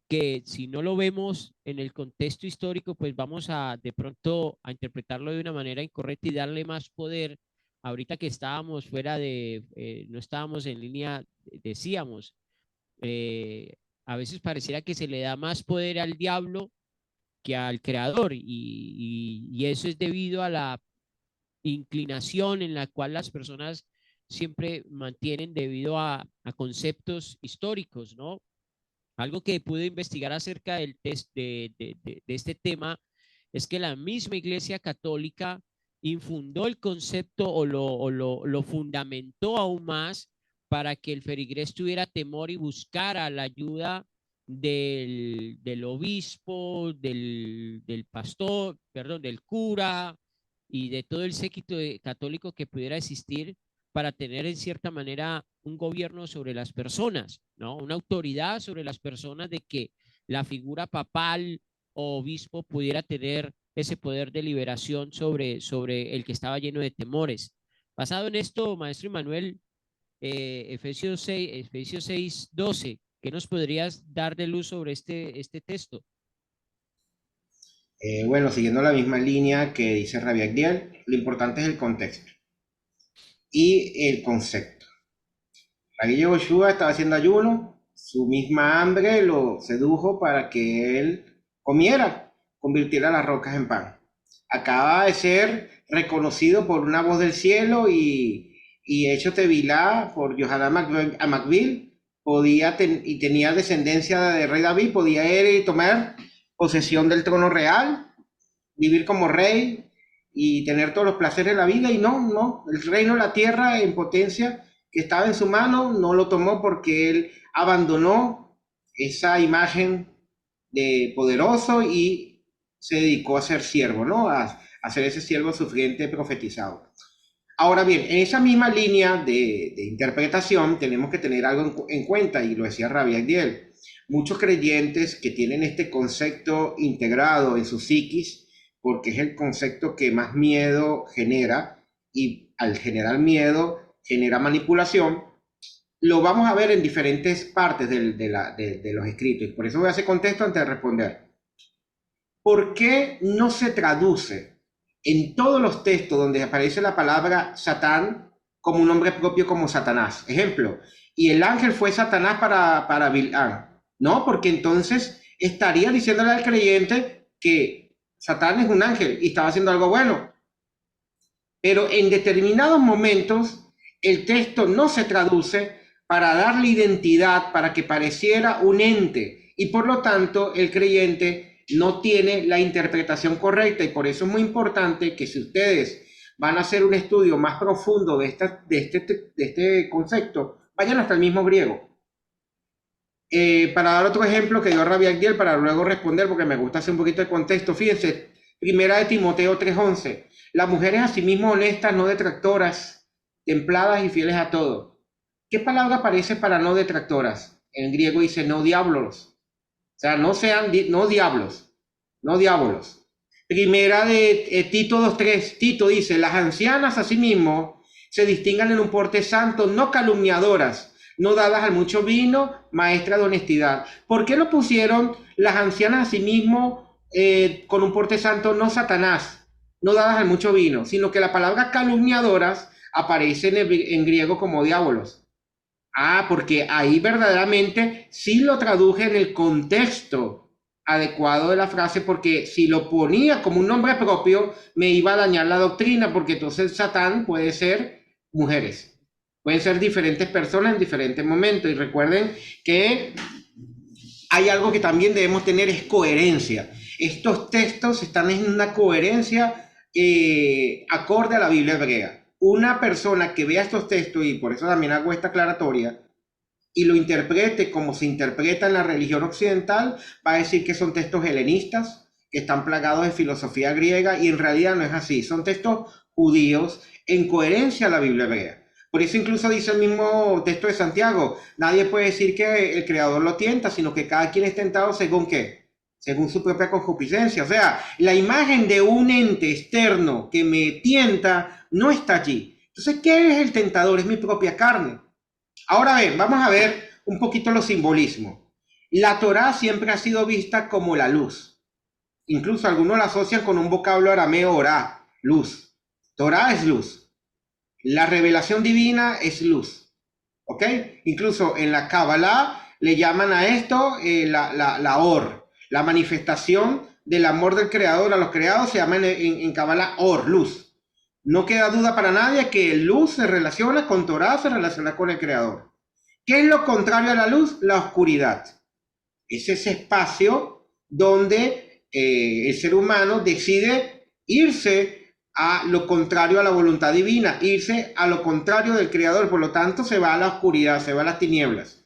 que si no lo vemos en el contexto histórico, pues vamos a de pronto a interpretarlo de una manera incorrecta y darle más poder. Ahorita que estábamos no estábamos en línea, decíamos, eh, a veces pareciera que se le da más poder al diablo que al creador y eso es debido a la inclinación en la cual las personas siempre mantienen debido a conceptos históricos, ¿no? Algo que pude investigar acerca del test de este tema es que la misma Iglesia Católica infundó el concepto lo fundamentó aún más para que el ferigrés tuviera temor y buscara la ayuda del obispo, del pastor, perdón, del cura y de todo el séquito católico que pudiera existir para tener en cierta manera un gobierno sobre las personas, ¿no? Una autoridad sobre las personas de que la figura papal o obispo pudiera tener ese poder de liberación sobre el que estaba lleno de temores. Basado en esto, maestro Manuel, Efesios 6, 12, ¿qué nos podrías dar de luz sobre este texto? Bueno, siguiendo la misma línea que dice Rabbi Agdiel, lo importante es el contexto y el concepto. Rabbi Yehoshua estaba haciendo ayuno, su misma hambre lo sedujo para que él comiera, convirtiera las rocas en pan. Acaba de ser reconocido por una voz del cielo y hecho Tevilá por Yohanan Amagbil, y tenía descendencia de rey David, podía ir y tomar posesión del trono real, vivir como rey y tener todos los placeres de la vida. Y no, el reino de la tierra en potencia que estaba en su mano no lo tomó porque él abandonó esa imagen de poderoso y se dedicó a ser siervo, ¿no? A ser ese siervo sufriente profetizado. Ahora bien, en esa misma línea de interpretación tenemos que tener algo en cuenta, y lo decía Rabbi Agdiel. Muchos creyentes que tienen este concepto integrado en su psiquis, porque es el concepto que más miedo genera, y al generar miedo genera manipulación, lo vamos a ver en diferentes partes de los escritos. Y por eso voy a hacer contexto antes de responder. ¿Por qué no se traduce en todos los textos donde aparece la palabra Satán como un nombre propio como Satanás? Ejemplo, y el ángel fue Satanás para Bilán. No, porque entonces estaría diciéndole al creyente que Satán es un ángel y estaba haciendo algo bueno. Pero en determinados momentos el texto no se traduce para darle identidad, para que pareciera un ente, y por lo tanto el creyente no tiene la interpretación correcta. Y por eso es muy importante que si ustedes van a hacer un estudio más profundo de este concepto, vayan hasta el mismo griego. Para dar otro ejemplo que dio Rabbi Agdiel, para luego responder, porque me gusta hacer un poquito de contexto, fíjense, primera de Timoteo 3:11, las mujeres asimismo honestas, no detractoras, templadas y fieles a todo. ¿Qué palabra aparece para no detractoras? En griego dice no diablos. O sea, no sean, no diablos, no diabolos. Primera de Tito 2:3, Tito dice, las ancianas asimismo se distingan en un porte santo, no calumniadoras, no dadas al mucho vino, maestra de honestidad. ¿Por qué lo pusieron las ancianas asimismo con un porte santo, no Satanás, no dadas al mucho vino, sino que la palabra calumniadoras aparece en griego como diabolos? Porque ahí verdaderamente sí lo traduje en el contexto adecuado de la frase, porque si lo ponía como un nombre propio, me iba a dañar la doctrina, porque entonces Satán puede ser mujeres, pueden ser diferentes personas en diferentes momentos. Y recuerden que hay algo que también debemos tener, es coherencia. Estos textos están en una coherencia acorde a la Biblia hebrea. Una persona que vea estos textos, y por eso también hago esta aclaratoria, y lo interprete como se interpreta en la religión occidental, va a decir que son textos helenistas, que están plagados de filosofía griega, y en realidad no es así. Son textos judíos en coherencia a la Biblia hebrea. Por eso incluso dice el mismo texto de Santiago, nadie puede decir que el Creador lo tienta, sino que cada quien es tentado según ¿qué? Según su propia concupiscencia. O sea, la imagen de un ente externo que me tienta no está allí. Entonces, ¿qué es el tentador? Es mi propia carne. Ahora bien, vamos a ver un poquito los simbolismos. La Torá siempre ha sido vista como la luz. Incluso algunos la asocian con un vocablo arameo orá, luz. Torá es luz. La revelación divina es luz. ¿Ok? Incluso en la Kabbalah le llaman a esto la Or, la manifestación del amor del Creador a los creados se llama en Kabbalah Or, luz. No queda duda para nadie que luz se relaciona con Torah, se relaciona con el Creador. ¿Qué es lo contrario a la luz? La oscuridad. Es ese espacio donde el ser humano decide irse a lo contrario a la voluntad divina, irse a lo contrario del Creador, por lo tanto se va a la oscuridad, se va a las tinieblas.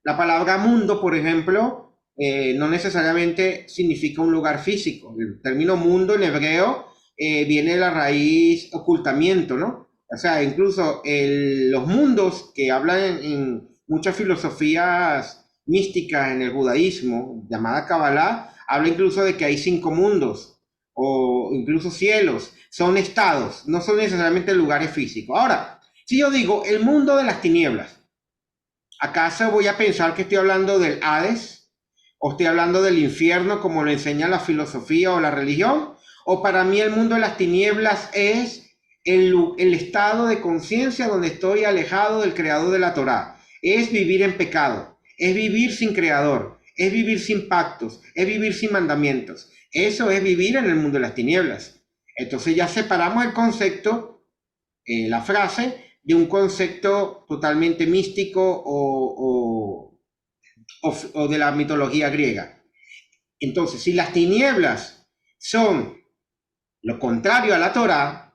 La palabra mundo, por ejemplo, no necesariamente significa un lugar físico. El término mundo en hebreo viene de la raíz ocultamiento, ¿no? O sea, incluso los mundos que hablan en muchas filosofías místicas en el judaísmo, llamada Kabbalah, habla incluso de que hay 5 mundos o incluso cielos. Son estados, no son necesariamente lugares físicos. Ahora, si yo digo el mundo de las tinieblas, ¿acaso voy a pensar que estoy hablando del Hades? ¿O estoy hablando del infierno como lo enseña la filosofía o la religión? ¿O para mí el mundo de las tinieblas es el estado de conciencia donde estoy alejado del creador de la Torá? Es vivir en pecado, es vivir sin creador, es vivir sin pactos, es vivir sin mandamientos. Eso es vivir en el mundo de las tinieblas. Entonces ya separamos el concepto, la frase, de un concepto totalmente místico o de la mitología griega. Entonces, si las tinieblas son lo contrario a la Torá,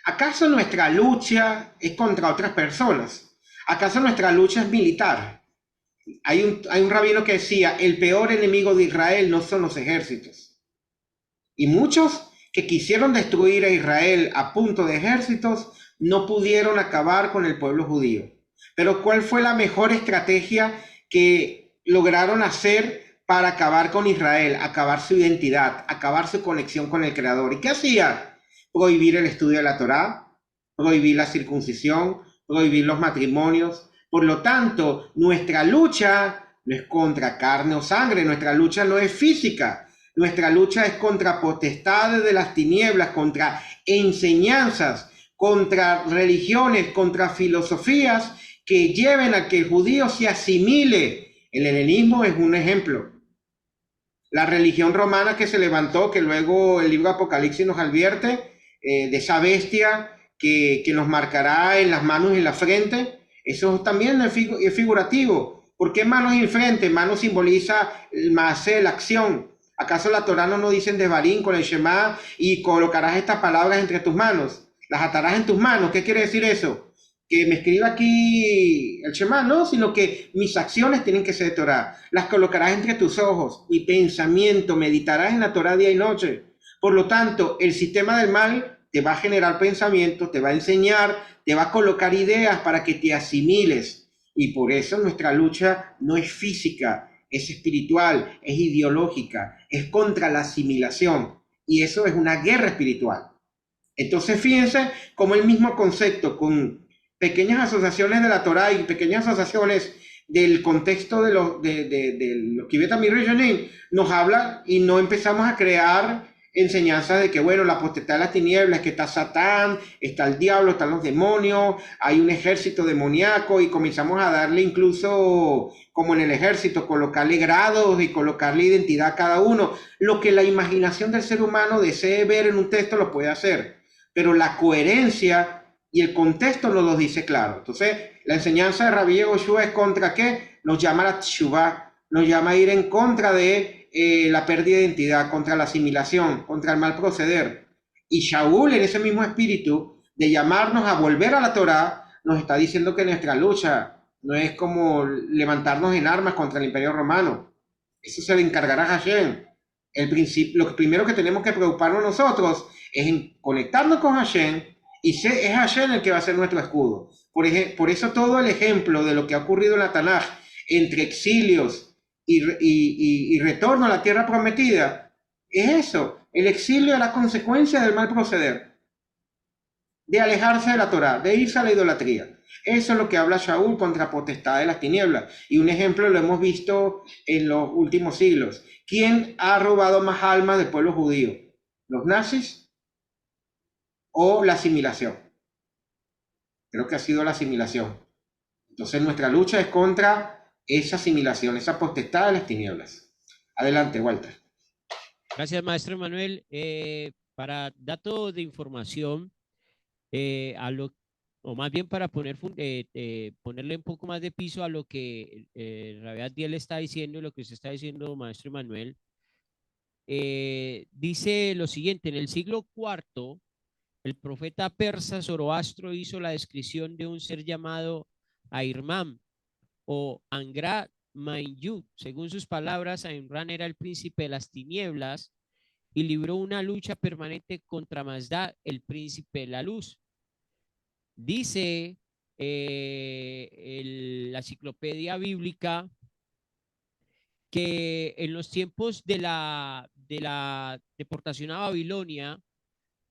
¿acaso nuestra lucha es contra otras personas? ¿Acaso nuestra lucha es militar? Hay un rabino que decía, el peor enemigo de Israel no son los ejércitos. Y muchos que quisieron destruir a Israel a punto de ejércitos no pudieron acabar con el pueblo judío. Pero ¿cuál fue la mejor estrategia que lograron hacer para acabar con Israel, acabar su identidad, acabar su conexión con el Creador? ¿Y qué hacía? Prohibir el estudio de la Torá, prohibir la circuncisión, prohibir los matrimonios. Por lo tanto, nuestra lucha no es contra carne o sangre, nuestra lucha no es física. Nuestra lucha es contra potestades de las tinieblas, contra enseñanzas, contra religiones, contra filosofías que lleven a que el judío se asimile. El helenismo es un ejemplo. La religión romana que se levantó, que luego el libro Apocalipsis nos advierte, de esa bestia que nos marcará en las manos y en la frente, eso también es figurativo. ¿Por qué manos y frente? Manos simboliza el maaseh, la acción. ¿Acaso la Torá no nos dice en Devarim con el Shema y colocarás estas palabras entre tus manos? Las atarás en tus manos. ¿Qué quiere decir eso? Que me escriba aquí el Shema, no, sino que mis acciones tienen que ser Torá. Las colocarás entre tus ojos, mi pensamiento, meditarás en la Torá día y noche. Por lo tanto, el sistema del mal te va a generar pensamiento, te va a enseñar, te va a colocar ideas para que te asimiles. Y por eso nuestra lucha no es física, es espiritual, es ideológica, es contra la asimilación. Y eso es una guerra espiritual. Entonces fíjense cómo el mismo concepto con pequeñas asociaciones de la Torá y pequeñas asociaciones del contexto de los Kibbutz Amish Rishonim nos habla y no empezamos a crear enseñanzas de que, bueno, la potestad de las tinieblas, que está Satán, está el diablo, están los demonios, hay un ejército demoníaco y comenzamos a darle incluso, como en el ejército, colocarle grados y colocarle identidad a cada uno. Lo que la imaginación del ser humano desee ver en un texto lo puede hacer, pero la coherencia y el contexto nos lo dice claro. Entonces, la enseñanza de Rabbi Yehoshua es contra qué? Nos llama a la teshuvá, nos llama a ir en contra de la pérdida de identidad, contra la asimilación, contra el mal proceder. Y Shaul, en ese mismo espíritu de llamarnos a volver a la Torá, nos está diciendo que nuestra lucha no es como levantarnos en armas contra el Imperio Romano. Eso se le encargará a Hashem. Lo primero que tenemos que preocuparnos nosotros es en conectarnos con Hashem, y es Hashem el que va a ser nuestro escudo. Por eso todo el ejemplo de lo que ha ocurrido en la Tanaj entre exilios y retorno a la tierra prometida es eso. El exilio es la consecuencia del mal proceder, de alejarse de la Torá, de irse a la idolatría. Eso es lo que habla Shaul contra potestad de las tinieblas. Y un ejemplo lo hemos visto en los últimos siglos. ¿Quién ha robado más almas del pueblo judío? ¿Los nazis o la asimilación? Creo que ha sido la asimilación. Entonces nuestra lucha es contra esa asimilación, esa potestad de las tinieblas. Adelante, Walter. Gracias, maestro Manuel. Para datos de información, o más bien para ponerle un poco más de piso a lo que Rabbi Adiel está diciendo y lo que usted está diciendo, maestro Manuel, dice lo siguiente: en el siglo IV, el profeta persa Zoroastro hizo la descripción de un ser llamado Airman o Angra Mainyu. Según sus palabras, Aimran era el príncipe de las tinieblas y libró una lucha permanente contra Mazda, el príncipe de la luz. Dice la enciclopedia bíblica que en los tiempos de la deportación a Babilonia,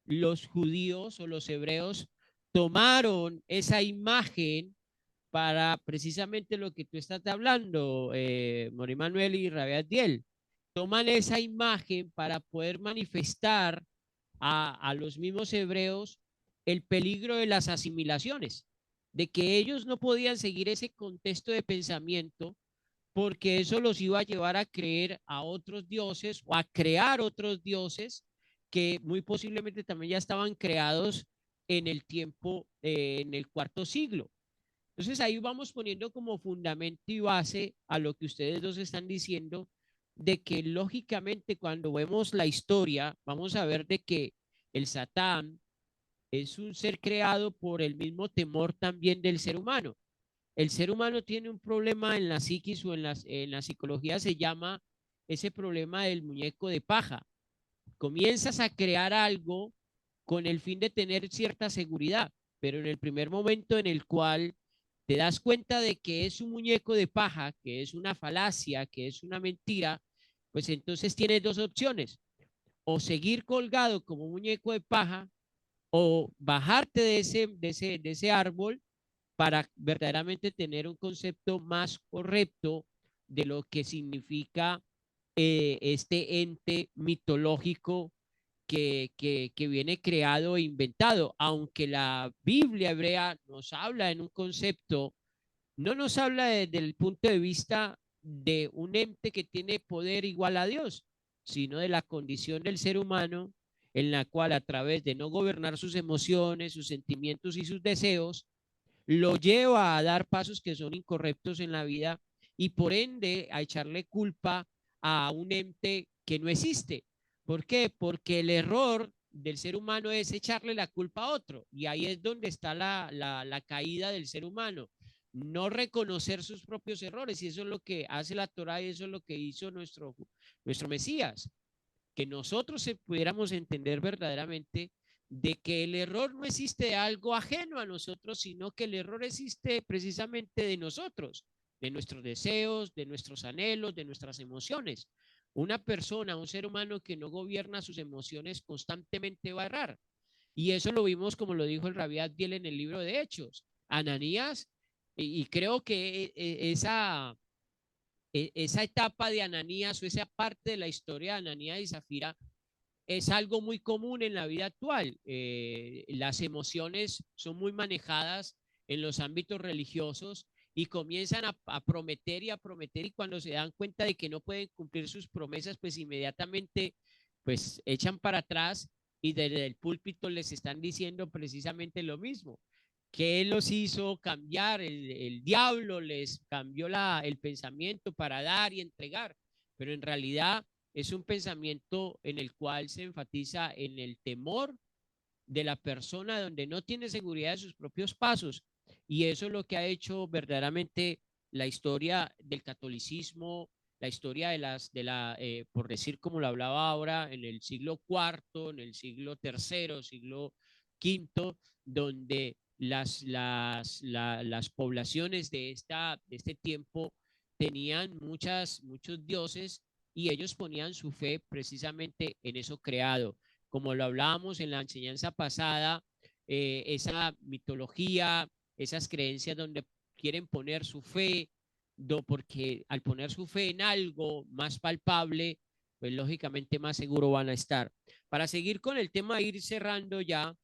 los judíos o los hebreos tomaron esa imagen para precisamente lo que tú estás hablando, Mori Manuel y Rabbi Adiel. Toman esa imagen para poder manifestar a los mismos hebreos el peligro de las asimilaciones, de que ellos no podían seguir ese contexto de pensamiento porque eso los iba a llevar a creer a otros dioses o a crear otros dioses que muy posiblemente también ya estaban creados en el tiempo, en el cuarto siglo. Entonces ahí vamos poniendo como fundamento y base a lo que ustedes dos están diciendo, de que lógicamente cuando vemos la historia, vamos a ver de que el Satán es un ser creado por el mismo temor también del ser humano. El ser humano tiene un problema en la psiquis o en la psicología, se llama ese problema del muñeco de paja. Comienzas a crear algo con el fin de tener cierta seguridad, pero en el primer momento en el cual te das cuenta de que es un muñeco de paja, que es una falacia, que es una mentira, pues entonces tienes dos opciones: o seguir colgado como muñeco de paja o bajarte de ese árbol para verdaderamente tener un concepto más correcto de lo que significa este ente mitológico que viene creado e inventado, aunque la Biblia hebrea nos habla en un concepto, no nos habla desde el punto de vista de un ente que tiene poder igual a Dios, sino de la condición del ser humano en la cual, a través de no gobernar sus emociones, sus sentimientos y sus deseos, lo lleva a dar pasos que son incorrectos en la vida y por ende a echarle culpa a un ente que no existe. ¿Por qué? Porque el error del ser humano es echarle la culpa a otro, y ahí es donde está la caída del ser humano: no reconocer sus propios errores, y eso es lo que hace la Torah y eso es lo que hizo nuestro Mesías, que nosotros pudiéramos entender verdaderamente de que el error no existe de algo ajeno a nosotros, sino que el error existe precisamente de nosotros, de nuestros deseos, de nuestros anhelos, de nuestras emociones. Una persona, un ser humano que no gobierna sus emociones constantemente va a errar. Y eso lo vimos, como lo dijo el Rabbi Adiel en el libro de Hechos. Ananías, y creo que esa etapa de Ananías o esa parte de la historia de Ananías y Zafira es algo muy común en la vida actual. Las emociones son muy manejadas en los ámbitos religiosos y comienzan a prometer y a prometer, y cuando se dan cuenta de que no pueden cumplir sus promesas, pues inmediatamente pues echan para atrás, y desde el púlpito les están diciendo precisamente lo mismo, que él los hizo cambiar, el diablo les cambió el pensamiento para dar y entregar, pero en realidad es un pensamiento en el cual se enfatiza en el temor de la persona, donde no tiene seguridad de sus propios pasos. Y eso es lo que ha hecho verdaderamente la historia del catolicismo, la historia por decir como lo hablaba ahora, en el siglo cuarto, en el siglo tercero, siglo quinto, donde las poblaciones de este tiempo tenían muchos dioses, y ellos ponían su fe precisamente en eso creado. Como lo hablábamos en la enseñanza pasada, esa mitología, esas creencias donde quieren poner su fe, porque al poner su fe en algo más palpable, pues lógicamente más seguro van a estar. Para seguir con el tema, ir cerrando ya,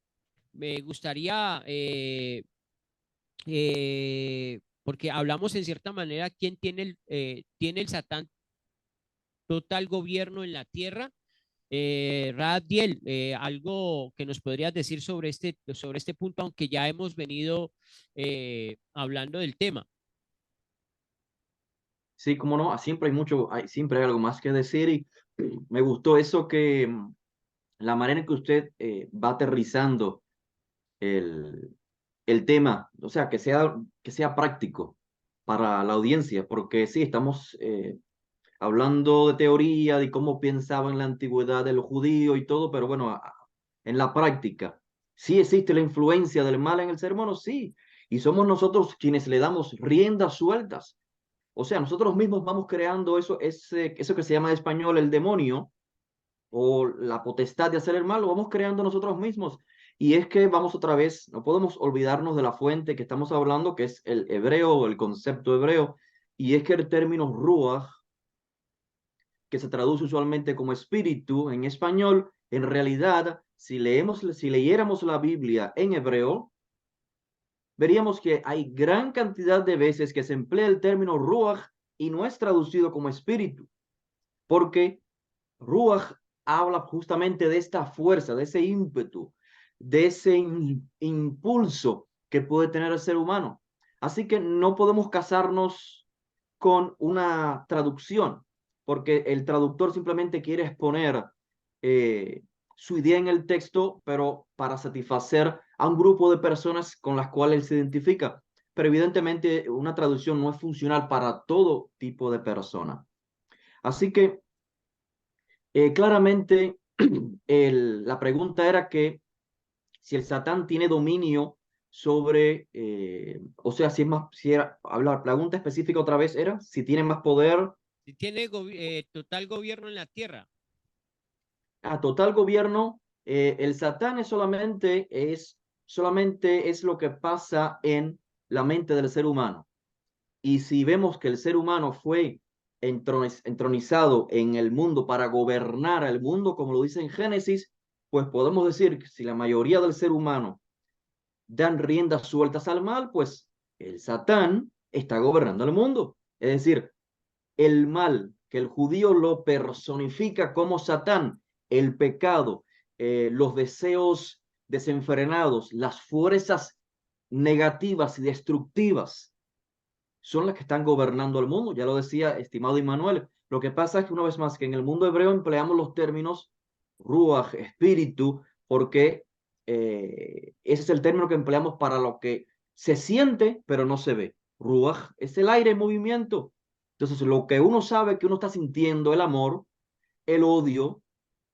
me gustaría, porque hablamos en cierta manera, quién tiene el Satán total gobierno en la tierra. Radiel, algo que nos podrías decir sobre este punto, aunque ya hemos venido hablando del tema. Sí, cómo no, siempre hay mucho, siempre hay algo más que decir y me gustó eso que la manera en que usted va aterrizando el, el tema, o sea, que sea práctico para la audiencia, porque sí, estamos hablando de teoría, de cómo pensaba en la antigüedad de los judíos y todo, pero bueno, en la práctica, ¿sí existe la influencia del mal en el ser humano? Sí, y somos nosotros quienes le damos riendas sueltas. O sea, nosotros mismos vamos creando eso que se llama en español el demonio o la potestad de hacer el mal, lo vamos creando nosotros mismos. Y es que vamos otra vez, no podemos olvidarnos de la fuente que estamos hablando, que es el hebreo o el concepto hebreo, y es que el término ruach, que se traduce usualmente como espíritu en español, en realidad, si leyéramos la Biblia en hebreo, veríamos que hay gran cantidad de veces que se emplea el término ruach y no es traducido como espíritu, porque ruach habla justamente de esta fuerza, de ese ímpetu, de ese impulso que puede tener el ser humano. Así que no podemos casarnos con una traducción, porque el traductor simplemente quiere exponer eh, su idea en el texto, pero para satisfacer a un grupo de personas con las cuales él se identifica. Pero evidentemente una traducción no es funcional para todo tipo de persona. Así que claramente la pregunta era que si el Satán tiene dominio sobre, o sea, si es más, si era, la pregunta específica otra vez era si tiene más poder Si tiene total gobierno en la tierra. a total gobierno. El Satán solamente es lo que pasa en la mente del ser humano. Y si vemos que el ser humano fue entronizado en el mundo para gobernar el mundo, como lo dice en Génesis, pues podemos decir que si la mayoría del ser humano dan riendas sueltas al mal, pues el Satán está gobernando el mundo. Es decir, el mal, que el judío lo personifica como Satán, el pecado, los deseos desenfrenados, las fuerzas negativas y destructivas, son las que están gobernando el mundo. Ya lo decía, estimado Immanuel. Lo que pasa es que una vez más que en el mundo hebreo empleamos los términos ruach, espíritu, porque ese es el término que empleamos para lo que se siente pero no se ve. Ruach es el aire en movimiento. Entonces, lo que uno sabe que uno está sintiendo, el amor, el odio,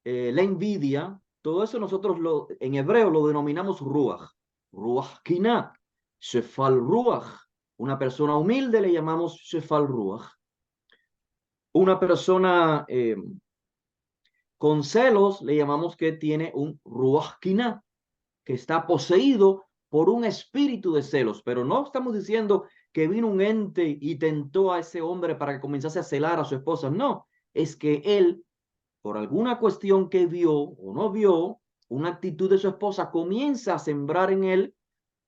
la envidia, todo eso nosotros en hebreo lo denominamos ruach. Ruach kina, shefal ruach. Una persona humilde le llamamos shefal ruach. Una persona con celos le llamamos que tiene un ruach kina, que está poseído por un espíritu de celos. Pero no estamos diciendo que vino un ente y tentó a ese hombre para que comenzase a celar a su esposa. No, es que él por alguna cuestión que vio o no vio, una actitud de su esposa comienza a sembrar en él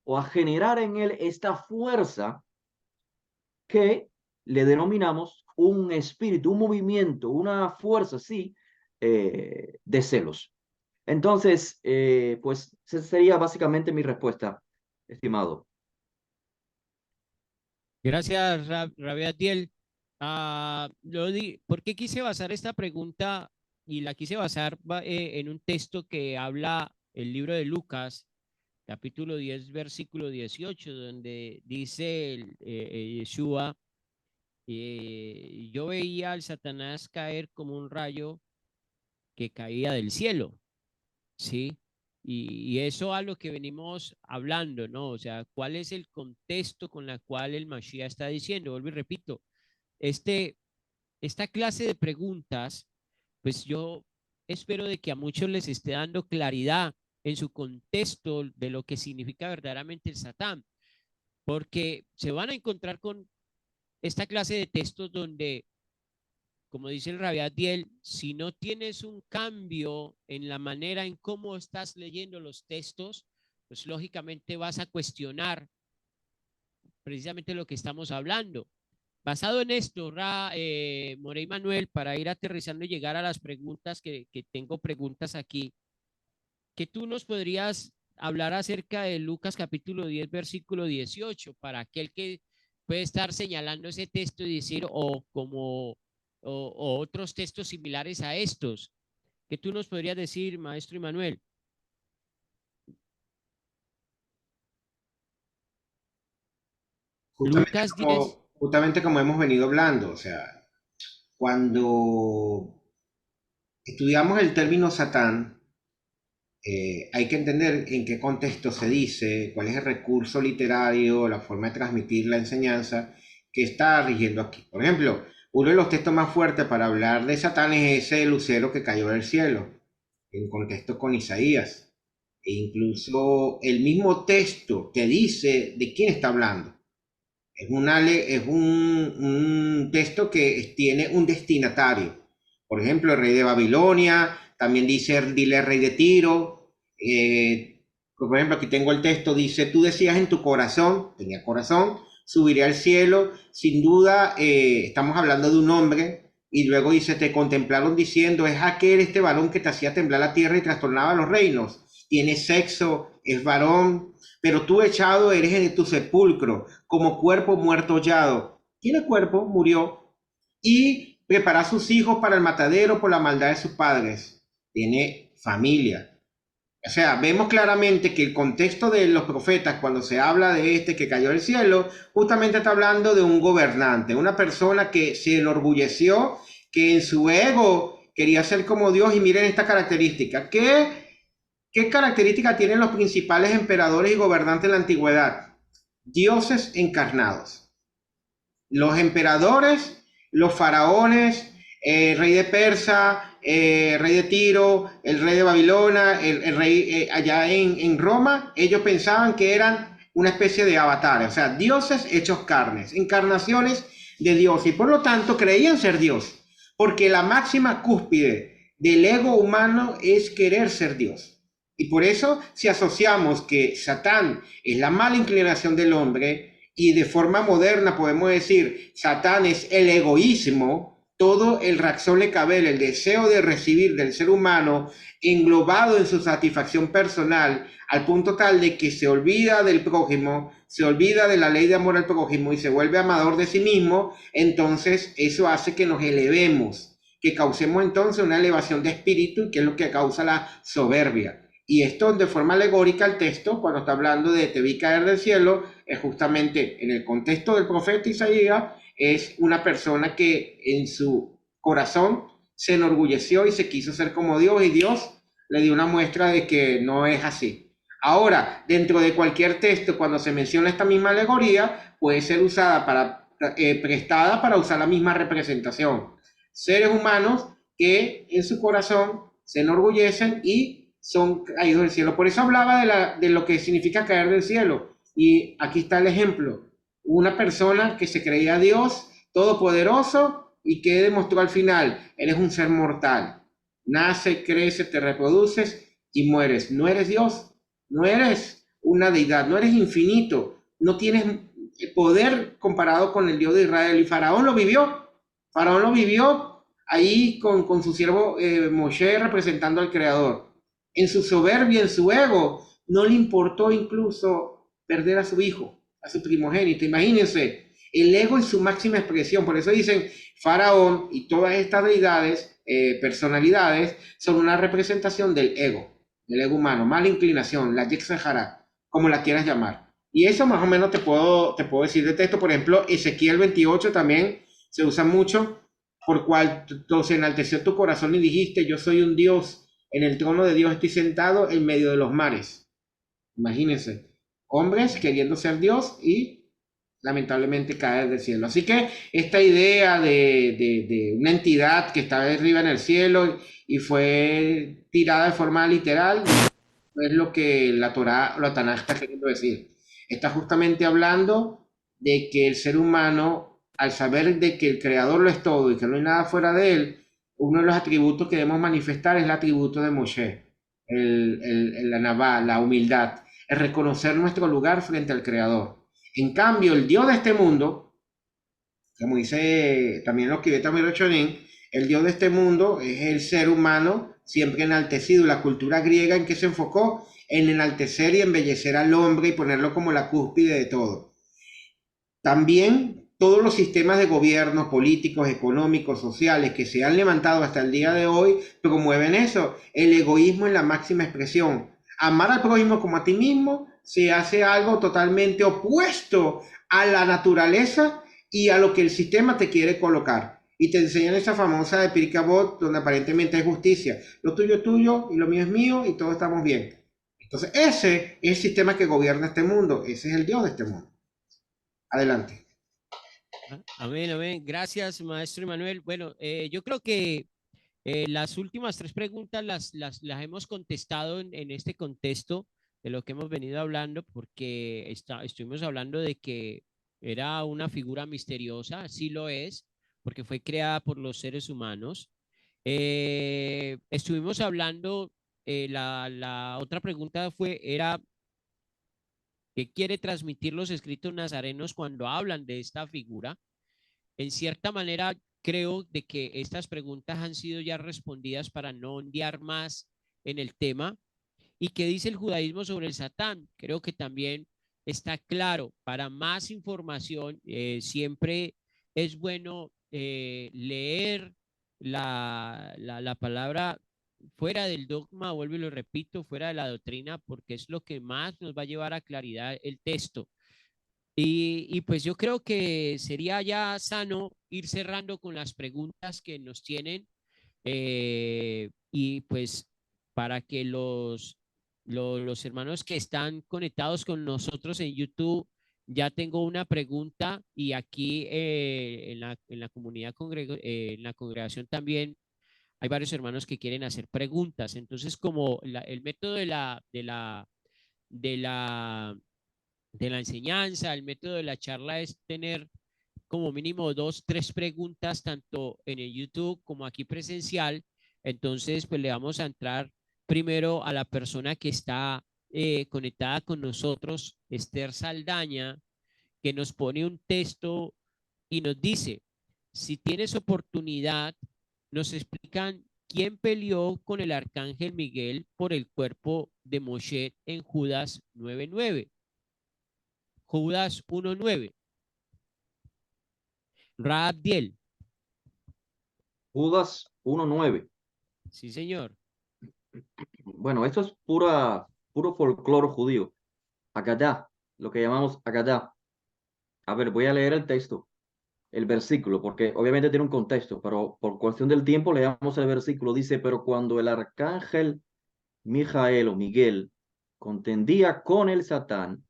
o a generar en él esta fuerza que le denominamos un espíritu, un movimiento, una fuerza, sí, de celos. Entonces, pues esa sería básicamente mi respuesta, estimado. Gracias, Rabia Atiel. ¿Por qué quise basar esta pregunta? Y la quise basar en un texto que habla el libro de Lucas, capítulo 10, versículo 18, donde dice Yeshua, yo veía al Satanás caer como un rayo que caía del cielo, ¿sí? Y eso a lo que venimos hablando, ¿no? O sea, ¿cuál es el contexto con la cual el Mashiach está diciendo? Vuelvo y repito, este, esta clase de preguntas, pues yo espero de que a muchos les esté dando claridad en su contexto de lo que significa verdaderamente el Satán, porque se van a encontrar con esta clase de textos donde, como dice el Rabbi Adiel, si no tienes un cambio en la manera en cómo estás leyendo los textos, pues lógicamente vas a cuestionar precisamente lo que estamos hablando. Basado en esto, Morey Manuel, para ir aterrizando y llegar a las preguntas que tengo preguntas aquí, que tú nos podrías hablar acerca de Lucas capítulo 10, versículo 18, para aquel que puede estar señalando ese texto y decir, o otros textos similares a estos. ¿Qué tú nos podrías decir, maestro Emanuel? Lucas 10. Justamente como hemos venido hablando, o sea, cuando estudiamos el término Satán, hay que entender en qué contexto se dice, cuál es el recurso literario, la forma de transmitir la enseñanza que está rigiendo aquí. Por ejemplo, uno de los textos más fuertes para hablar de Satán es ese lucero que cayó del cielo, en contexto con Isaías. E incluso el mismo texto te dice de quién está hablando. Es un texto que tiene un destinatario. Por ejemplo, el rey de Babilonia, también dice, dile rey de Tiro. Por ejemplo, aquí tengo el texto, dice, tú decías en tu corazón, tenía corazón, subiré al cielo. Sin duda, estamos hablando de un hombre. Y luego dice, te contemplaron diciendo, es aquel este varón que te hacía temblar la tierra y trastornaba los reinos. Tiene sexo, es varón, pero tú echado eres en tu sepulcro, como cuerpo muerto hollado. Tiene cuerpo, murió, y prepara a sus hijos para el matadero por la maldad de sus padres. Tiene familia. O sea, vemos claramente que el contexto de los profetas, cuando se habla de este que cayó del cielo, justamente está hablando de un gobernante, una persona que se enorgulleció, que en su ego quería ser como Dios. Y miren esta característica. ¿Qué característica tienen los principales emperadores y gobernantes de la antigüedad? Dioses encarnados. Los emperadores, los faraones, el rey de Persa, rey de Tiro, el rey de Babilonia, el rey allá en Roma, ellos pensaban que eran una especie de avatares, o sea, dioses hechos carnes, encarnaciones de Dios, y por lo tanto creían ser Dios, porque la máxima cúspide del ego humano es querer ser Dios. Y por eso, si asociamos que Satán es la mala inclinación del hombre, y de forma moderna podemos decir, Satán es el egoísmo, todo el reacción le cabe, el deseo de recibir del ser humano englobado en su satisfacción personal, al punto tal de que se olvida del prójimo, se olvida de la ley de amor al prójimo y se vuelve amador de sí mismo. Entonces eso hace que nos elevemos, que causemos entonces una elevación de espíritu, que es lo que causa la soberbia. Y esto de forma alegórica el texto, cuando está hablando de te vi caer del cielo, es justamente en el contexto del profeta Isaías, es una persona que en su corazón se enorgulleció y se quiso ser como Dios, y Dios le dio una muestra de que no es así. Ahora, dentro de cualquier texto, cuando se menciona esta misma alegoría, puede ser usada prestada para usar la misma representación. Seres humanos que en su corazón se enorgullecen y son caídos del cielo. Por eso hablaba de lo que significa caer del cielo. Y aquí está el ejemplo. Una persona que se creía Dios todopoderoso y que demostró al final, eres un ser mortal. nace, crece, te reproduces y mueres. No eres Dios, no eres una deidad, no eres infinito, no tienes poder comparado con el Dios de Israel. Y Faraón lo vivió ahí con su siervo Moshe representando al Creador. En su soberbia, en su ego, no le importó incluso perder a su hijo, a su primogénito. Imagínense, el ego en su máxima expresión. Por eso dicen, Faraón y todas estas deidades, personalidades, son una representación del ego humano, mala inclinación, la Yetzer Hara, como la quieras llamar. Y eso más o menos te puedo decir de texto. Por ejemplo, Ezequiel 28 también se usa mucho, por cual se enalteció tu corazón y dijiste, yo soy un Dios, en el trono de Dios estoy sentado en medio de los mares. Imagínense, hombres queriendo ser Dios y lamentablemente caer del cielo. Así que esta idea de una entidad que estaba arriba en el cielo y fue tirada de forma literal es lo que la Torá, la Tanaj está queriendo decir. Está justamente hablando de que el ser humano, al saber de que el creador lo es todo y que no hay nada fuera de él, uno de los atributos que debemos manifestar es el atributo de Moshe, la Navá, la humildad, el reconocer nuestro lugar frente al creador. En cambio, el Dios de este mundo, como dice también los Kibet Chonin, el Dios de este mundo es el ser humano siempre enaltecido. La cultura griega en que se enfocó en enaltecer y embellecer al hombre y ponerlo como la cúspide de todo. También todos los sistemas de gobierno, políticos, económicos, sociales que se han levantado hasta el día de hoy promueven eso, el egoísmo en la máxima expresión. Amar al prójimo como a ti mismo se hace algo totalmente opuesto a la naturaleza y a lo que el sistema te quiere colocar. Y te enseñan esa famosa de Pirkei Avot, donde aparentemente hay justicia. Lo tuyo es tuyo y lo mío es mío y todos estamos bien. Entonces ese es el sistema que gobierna este mundo. Ese es el Dios de este mundo. Adelante. Amén, amén. Gracias, maestro Emanuel. Bueno, yo creo que las últimas tres preguntas las hemos contestado en este contexto de lo que hemos venido hablando, porque estuvimos hablando de que era una figura misteriosa, sí lo es, porque fue creada por los seres humanos. Estuvimos hablando, la otra pregunta era ¿qué quiere transmitir los escritos nazarenos cuando hablan de esta figura? En cierta manera, creo de que estas preguntas han sido ya respondidas para no ondear más en el tema. ¿Y qué dice el judaísmo sobre el Satán? Creo que también está claro. Para más información, siempre es bueno leer la palabra fuera del dogma, vuelvo y lo repito, fuera de la doctrina, porque es lo que más nos va a llevar a claridad el texto. Y pues yo creo que sería ya sano ir cerrando con las preguntas que nos tienen y pues para que los hermanos que están conectados con nosotros en YouTube, ya tengo una pregunta y aquí en la comunidad, en la congregación también hay varios hermanos que quieren hacer preguntas. Entonces, como el método de la de la enseñanza, el método de la charla es tener como mínimo dos, tres preguntas, tanto en el YouTube como aquí presencial. Entonces, pues le vamos a entrar primero a la persona que está conectada con nosotros, Esther Saldaña, que nos pone un texto y nos dice, si tienes oportunidad, nos explican quién peleó con el arcángel Miguel por el cuerpo de Moshe en Judas 9:9. Judas 1:9. Raabdiel. Judas 1:9. Sí, señor. Bueno, esto es puro folclore judío. Agadá, lo que llamamos Agadá. A ver, voy a leer el texto, el versículo, porque obviamente tiene un contexto, pero por cuestión del tiempo leamos el versículo. Dice, pero cuando el arcángel Mijael o Miguel contendía con el Satán,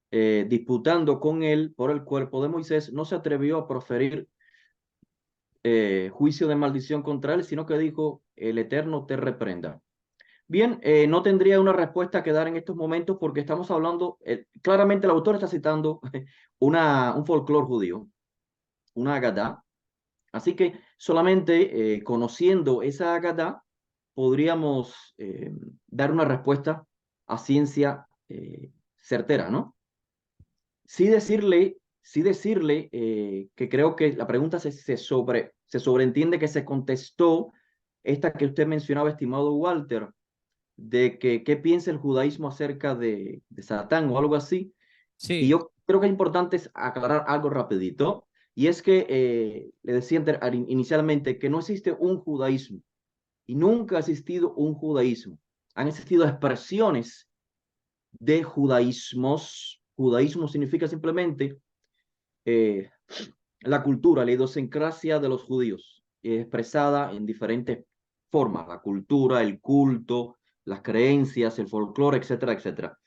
disputando con él por el cuerpo de Moisés, no se atrevió a proferir juicio de maldición contra él, sino que dijo, el Eterno te reprenda. Bien, no tendría una respuesta que dar en estos momentos porque estamos hablando, claramente el autor está citando un folclore judío, una Agadá. Así que solamente conociendo esa Agadá, podríamos dar una respuesta a ciencia certera, ¿no? Sí decirle que creo que la pregunta se sobreentiende que se contestó esta que usted mencionaba, estimado Walter, de que qué piensa el judaísmo acerca de Satán o algo así. Y Sí, yo creo que es importante aclarar algo rapidito, y es que le decía inicialmente que no existe un judaísmo, y nunca ha existido un judaísmo. Han existido expresiones de judaísmos. Judaísmo significa simplemente eh, la cultura, la idiosincrasia de los judíos, expresada en diferentes formas, la cultura, el culto, las creencias, el folclore, etcétera, etcétera.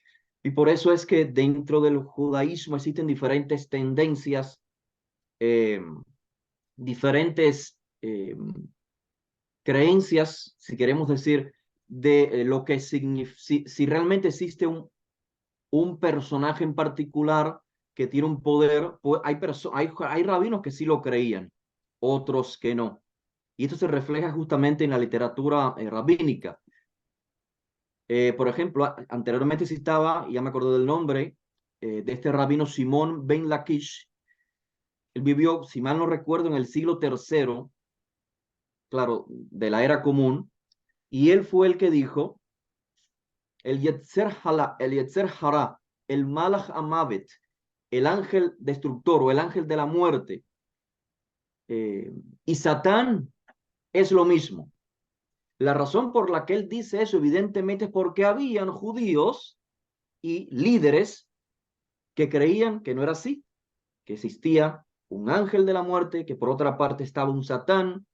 Y por eso es que dentro del judaísmo existen diferentes tendencias, eh, diferentes creencias, si queremos decir, de lo que significa, si realmente existe un personaje en particular que tiene un poder, pues hay rabinos que sí lo creían, otros que no. Y esto se refleja justamente en la literatura rabínica. Por ejemplo, anteriormente citaba, ya me acordé del nombre, de este rabino Simón Ben Lakish. Él vivió, si mal no recuerdo, en el siglo III, claro, de la era común, y él fue el que dijo, el Yetzer Hara, el Malach Amavet, el ángel destructor o el ángel de la muerte, y Satán es lo mismo. La razón por la que él dice eso, evidentemente, es porque habían judíos y líderes que creían que no era así, que existía un ángel de la muerte, que por otra parte estaba un Satán,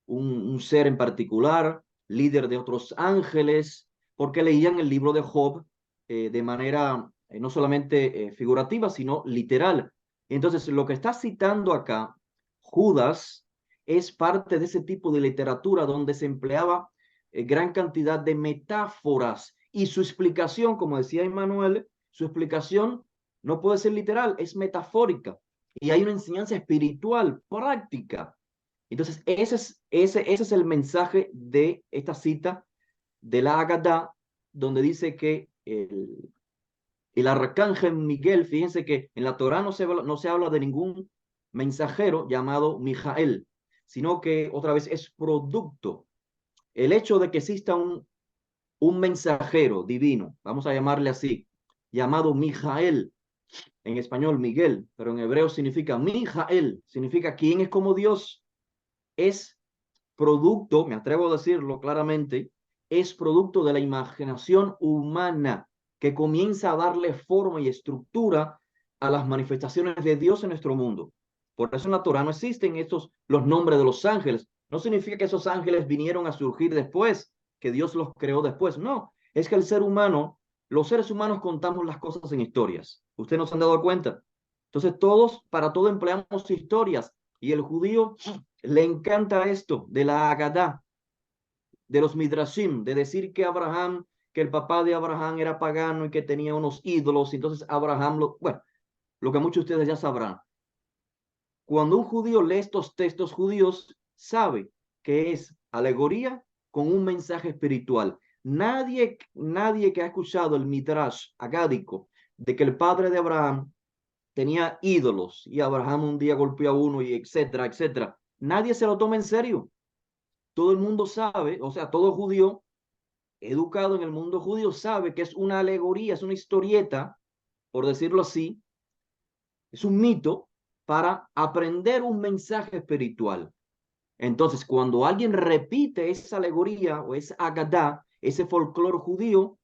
un ser en particular, líder de otros ángeles, porque leían el libro de Job de manera no solamente figurativa, sino literal. Entonces, lo que está citando acá Judas es parte de ese tipo de literatura donde se empleaba gran cantidad de metáforas y su explicación, como decía Emmanuel, su explicación no puede ser literal, es metafórica. Y hay una enseñanza espiritual, práctica. Entonces, ese es el mensaje de esta cita de la Agadá, donde dice que el arcángel Miguel, fíjense que en la Torá no se habla de ningún mensajero llamado Mijael, sino que otra vez es producto. El hecho de que exista un mensajero divino, vamos a llamarle así, llamado Mijael, en español Miguel, pero en hebreo significa Mijael, significa quién es como Dios, es producto, me atrevo a decirlo claramente, es producto de la imaginación humana que comienza a darle forma y estructura a las manifestaciones de Dios en nuestro mundo. Por eso en la Torah no existen los nombres de los ángeles. No significa que esos ángeles vinieron a surgir después, que Dios los creó después. No, es que el ser humano, los seres humanos contamos las cosas en historias. ¿Ustedes no se han dado cuenta? Entonces todos, para todo empleamos historias. Y el judío le encanta esto de la Agadá, de los Midrashim, de decir que el papá de Abraham era pagano y que tenía unos ídolos, y entonces bueno, lo que muchos de ustedes ya sabrán. Cuando un judío lee estos textos judíos, sabe que es alegoría con un mensaje espiritual. Nadie que ha escuchado el Midrash agádico de que el padre de Abraham tenía ídolos y Abraham un día golpeó a uno y etcétera, etcétera. Nadie se lo toma en serio. Todo el mundo sabe, o sea, todo judío educado en el mundo judío sabe que es una alegoría, es una historieta, por decirlo así, es un mito para aprender un mensaje espiritual. Entonces, cuando alguien repite esa alegoría o esa agadá, ese folclore judío,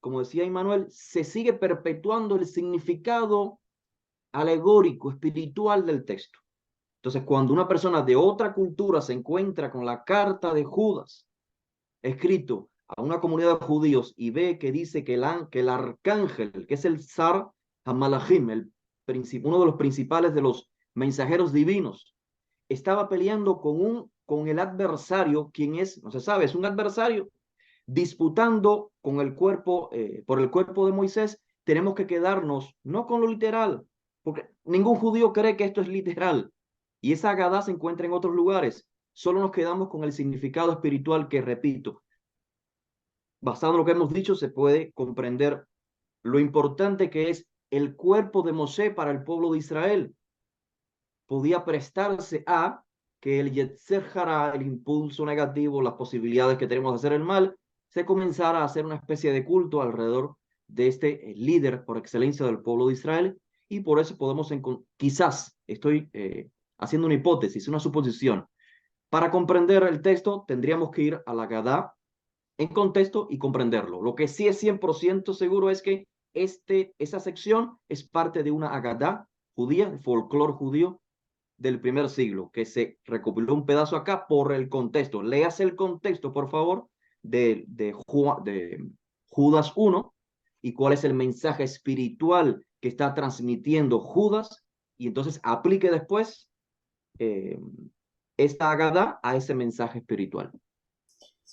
como decía Immanuel, se sigue perpetuando el significado alegórico, espiritual del texto. Entonces, cuando una persona de otra cultura se encuentra con la carta de Judas, escrito a una comunidad de judíos, y ve que dice que el arcángel, que es el Zar Hamalachim, uno de los principales de los mensajeros divinos, estaba peleando con el adversario, quien es, no se sabe, es un adversario, disputando con el cuerpo, por el cuerpo de Moisés, tenemos que quedarnos no con lo literal, porque ningún judío cree que esto es literal. Y esa Agadá se encuentra en otros lugares. Solo nos quedamos con el significado espiritual que, repito, basado en lo que hemos dicho, se puede comprender lo importante que es el cuerpo de Moshe para el pueblo de Israel. Podía prestarse a que el Yetzer Hara, el impulso negativo, las posibilidades que tenemos de hacer el mal, se comenzara a hacer una especie de culto alrededor de este líder por excelencia del pueblo de Israel, y por eso podemos, quizás, estoy haciendo una hipótesis, una suposición. Para comprender el texto, tendríamos que ir a la Gadá en contexto y comprenderlo. Lo que sí es 100% seguro es que esa sección es parte de una Agadá judía, el folclore judío del primer siglo, que se recopiló un pedazo acá por el contexto. Léase el contexto, por favor, de Judas 1 y cuál es el mensaje espiritual que está transmitiendo Judas, y entonces aplique después eh, esta Agadá a ese mensaje espiritual.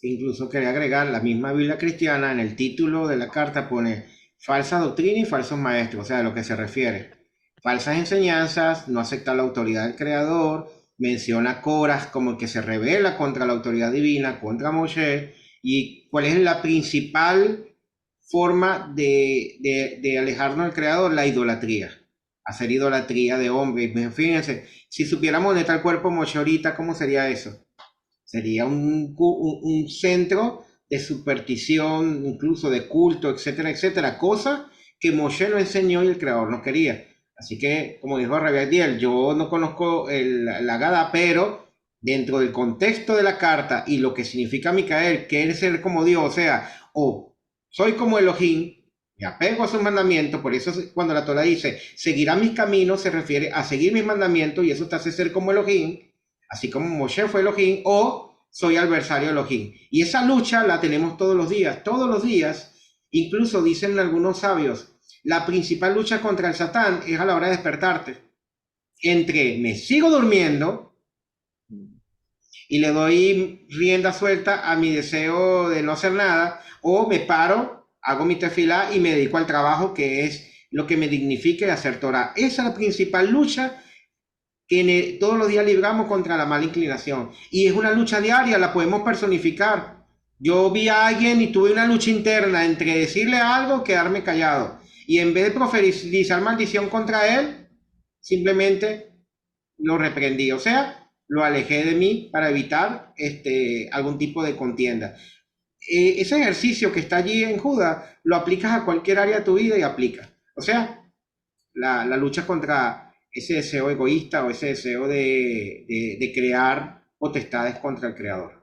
Incluso quería agregar, la misma Biblia cristiana en el título de la carta pone falsa doctrina y falsos maestros, o sea, a lo que se refiere. Falsas enseñanzas, no aceptar la autoridad del Creador, menciona Coras como el que se rebela contra la autoridad divina, contra Moshe, y cuál es la principal forma de alejarnos del Creador, la idolatría. Hacer idolatría de hombre. Fíjense, si supiéramos dónde está el cuerpo Moshe ahorita, ¿cómo sería eso? Sería un centro de superstición, incluso de culto, etcétera, etcétera. Cosa que Moshe no enseñó y el Creador no quería. Así que, como dijo Rabiel, yo no conozco la Gada, pero dentro del contexto de la carta y lo que significa Micael, que es ser como Dios, o sea, o soy como Elohim, me apego a sus mandamientos, por eso cuando la Torah dice, seguirá mis caminos, se refiere a seguir mis mandamientos y eso te hace ser como Elohim, así como Moshe fue Elohim, o soy adversario Elohim. Y esa lucha la tenemos todos los días, incluso dicen algunos sabios, la principal lucha contra el Satán es a la hora de despertarte. Entre me sigo durmiendo y le doy rienda suelta a mi deseo de no hacer nada, o me paro, hago mi tefilá y me dedico al trabajo, que es lo que me dignifique hacer Torah. Esa es la principal lucha que todos los días libramos contra la mala inclinación. Y es una lucha diaria, la podemos personificar. Yo vi a alguien y tuve una lucha interna entre decirle algo o quedarme callado. Y en vez de proferizar maldición contra él, simplemente lo reprendí. O sea, lo alejé de mí para evitar algún tipo de contienda. Ese ejercicio que está allí en Judas, lo aplicas a cualquier área de tu vida y aplica. O sea, la lucha contra ese deseo egoísta o ese deseo de crear potestades contra el Creador.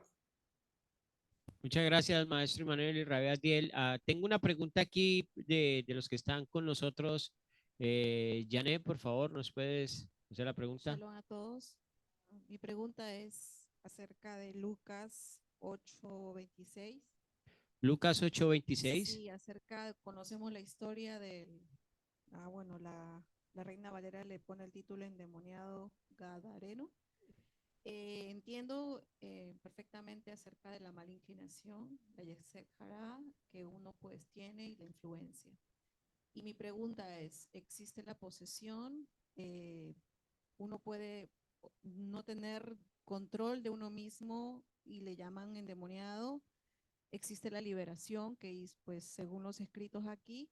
Muchas gracias, maestro Emanuel y Rabia Adiel. Tengo una pregunta aquí de los que están con nosotros. Janet, por favor, ¿nos puedes hacer la pregunta? Shalom a todos. Mi pregunta es acerca de Lucas 8:26. Lucas 8:26. Sí, conocemos la historia del, bueno, la Reina Valera le pone el título endemoniado gadareno. Entiendo perfectamente acerca de la mala inclinación, la Yetzer Hara que uno pues tiene y la influencia. Y mi pregunta es, ¿existe la posesión? Uno puede no tener control de uno mismo y le llaman endemoniado. Existe la liberación, que pues según los escritos aquí,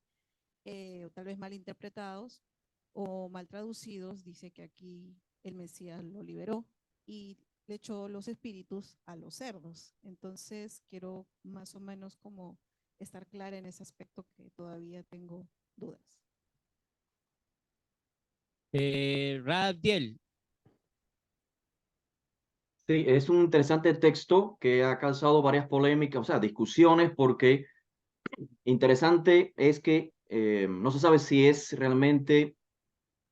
o tal vez mal interpretados o mal traducidos, dice que aquí el Mesías lo liberó y le echó los espíritus a los cerdos. Entonces quiero más o menos como estar clara en ese aspecto que todavía tengo dudas. Rabdiel. Sí, es un interesante texto que ha causado varias polémicas, o sea, discusiones, porque interesante es que no se sabe si es realmente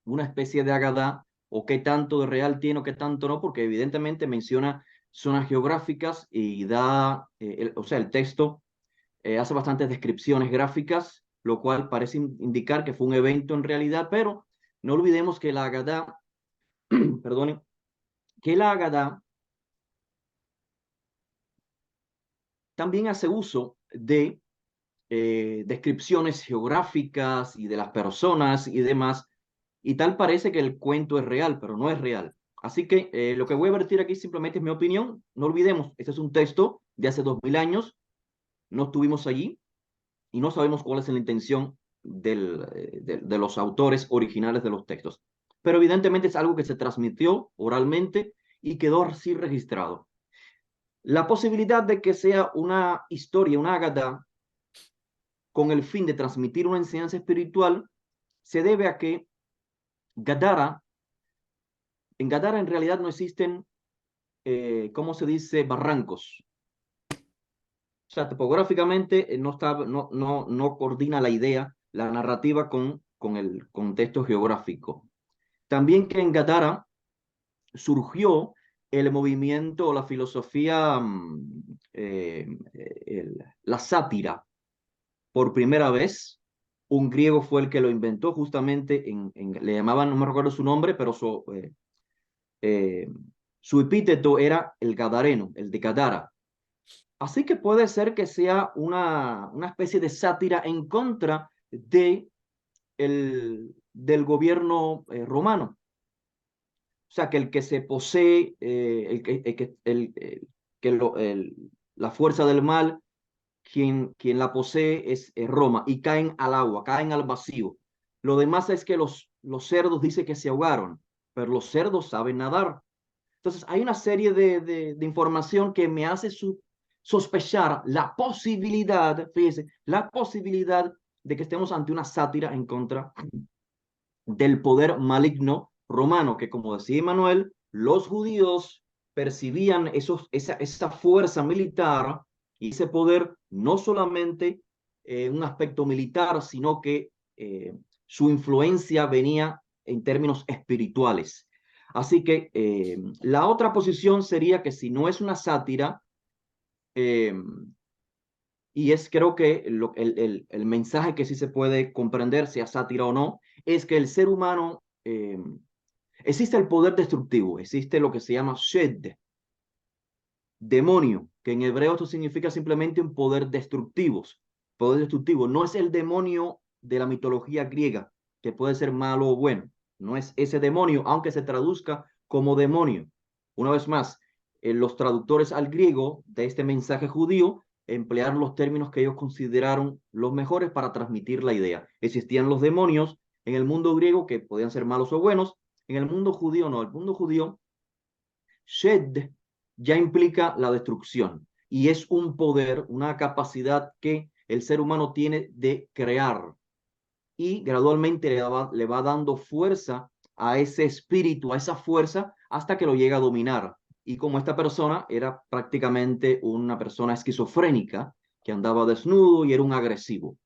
una especie de Agadá o qué tanto de real tiene o qué tanto no, porque evidentemente menciona zonas geográficas y da, o sea, el texto hace bastantes descripciones gráficas, lo cual parece indicar que fue un evento en realidad, pero no olvidemos que la Agadá, perdone, que la Agadá también hace uso de descripciones geográficas y de las personas y demás, y tal parece que el cuento es real, pero no es real. Así que lo que voy a vertir aquí simplemente es mi opinión. No olvidemos, este es un texto de hace 2000 años, no estuvimos allí y no sabemos cuál es la intención de los autores originales de los textos. Pero evidentemente es algo que se transmitió oralmente y quedó así registrado. La posibilidad de que sea una historia, una ágata, con el fin de transmitir una enseñanza espiritual, se debe a que Gadara, en Gadara en realidad no existen, ¿cómo se dice?, barrancos. O sea, topográficamente no coordina la idea, la narrativa con el contexto geográfico. También que en Gadara surgió el movimiento o la filosofía, la sátira. Por primera vez, un griego fue el que lo inventó justamente, le llamaban, no me recuerdo su nombre, pero su epíteto era el gadareno, el de Gadara. Así que puede ser que sea una especie de sátira en contra del gobierno romano. O sea, que el que se posee, la fuerza del mal, quien la posee es Roma, y caen al agua, caen al vacío. Lo demás es que los cerdos dicen que se ahogaron, pero los cerdos saben nadar. Entonces, hay una serie de información que me hace sospechar la posibilidad, fíjese, la posibilidad de que estemos ante una sátira en contra del poder maligno romano, que como decía Manuel, los judíos percibían esa fuerza militar y ese poder no solamente un aspecto militar, sino que su influencia venía en términos espirituales. Así que la otra posición sería que si no es una sátira, eh, y es creo que el mensaje que sí se puede comprender, sea sátira o no, es que el ser humano, existe el poder destructivo, existe lo que se llama shed, demonio, que en hebreo esto significa simplemente un poder destructivo. Poder destructivo no es el demonio de la mitología griega, que puede ser malo o bueno, no es ese demonio, aunque se traduzca como demonio. Una vez más, los traductores al griego de este mensaje judío emplearon los términos que ellos consideraron los mejores para transmitir la idea. Existían los demonios en el mundo griego que podían ser malos o buenos, en el mundo judío no, el mundo judío, shed ya implica la destrucción y es un poder, una capacidad que el ser humano tiene de crear y gradualmente le va dando fuerza a ese espíritu, a esa fuerza, hasta que lo llega a dominar. Y como esta persona era prácticamente una persona esquizofrénica, que andaba desnudo y era un agresivo.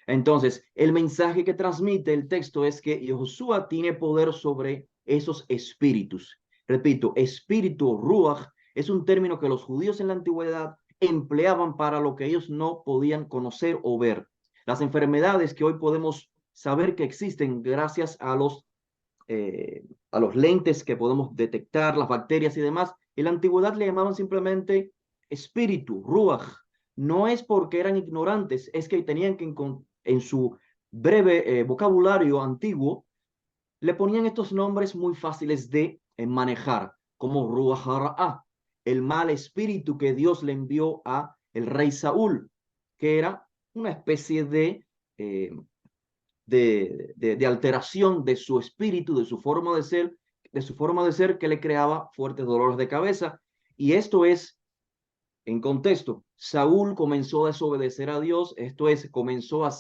Entonces, el mensaje que transmite el texto es que Josué tiene poder sobre esos espíritus. Repito, espíritu, ruach, es un término que los judíos en la antigüedad empleaban para lo que ellos no podían conocer o ver. Las enfermedades que hoy podemos saber que existen gracias a los lentes que podemos detectar, las bacterias y demás, en la antigüedad le llamaban simplemente espíritu, ruach. No es porque eran ignorantes, es que tenían que en su breve vocabulario antiguo, le ponían estos nombres muy fáciles de manejar, como ruach hara, el mal espíritu que Dios le envió a el rey Saúl, que era una especie eh, de alteración de su espíritu, de su forma de ser que le creaba fuertes dolores de cabeza. Y esto es, en contexto, Saúl comenzó a desobedecer a Dios, esto es, comenzó a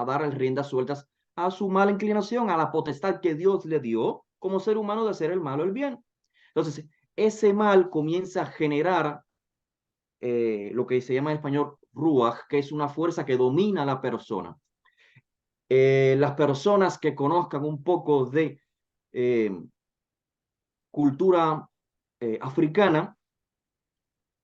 dar riendas sueltas a su mala inclinación, a la potestad que Dios le dio como ser humano de hacer el mal o el bien. Entonces, ese mal comienza a generar lo que se llama en español ruach, que es una fuerza que domina a la persona. Las personas que conozcan un poco de eh, cultura africana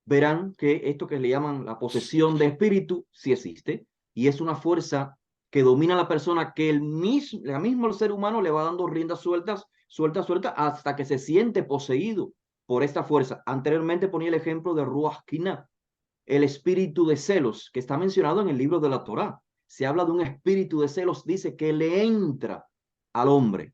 verán que esto que le llaman la posesión de espíritu sí existe y es una fuerza que domina a la persona que el mismo ser humano le va dando riendas sueltas, hasta que se siente poseído por esta fuerza. Anteriormente ponía el ejemplo de Ruach Kina, el espíritu de celos que está mencionado en el libro de la Torá. Se habla de un espíritu de celos, dice que le entra al hombre.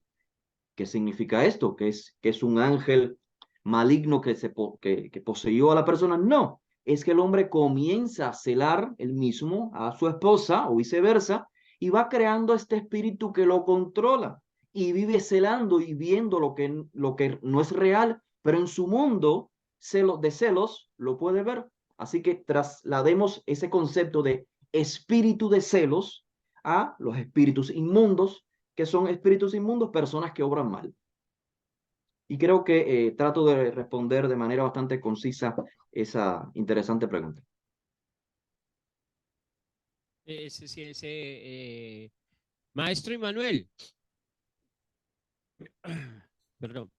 ¿Qué significa esto? ¿Que es un ángel maligno que poseyó a la persona? No, es que el hombre comienza a celar él mismo a su esposa o viceversa y va creando este espíritu que lo controla y vive celando y viendo lo que no es real, pero en su mundo de celos lo puede ver. Así que traslademos ese concepto de espíritu de celos a los espíritus inmundos, que son espíritus inmundos, personas que obran mal. Y creo que trato de responder de manera bastante concisa esa interesante pregunta. Maestro Immanuel, perdón,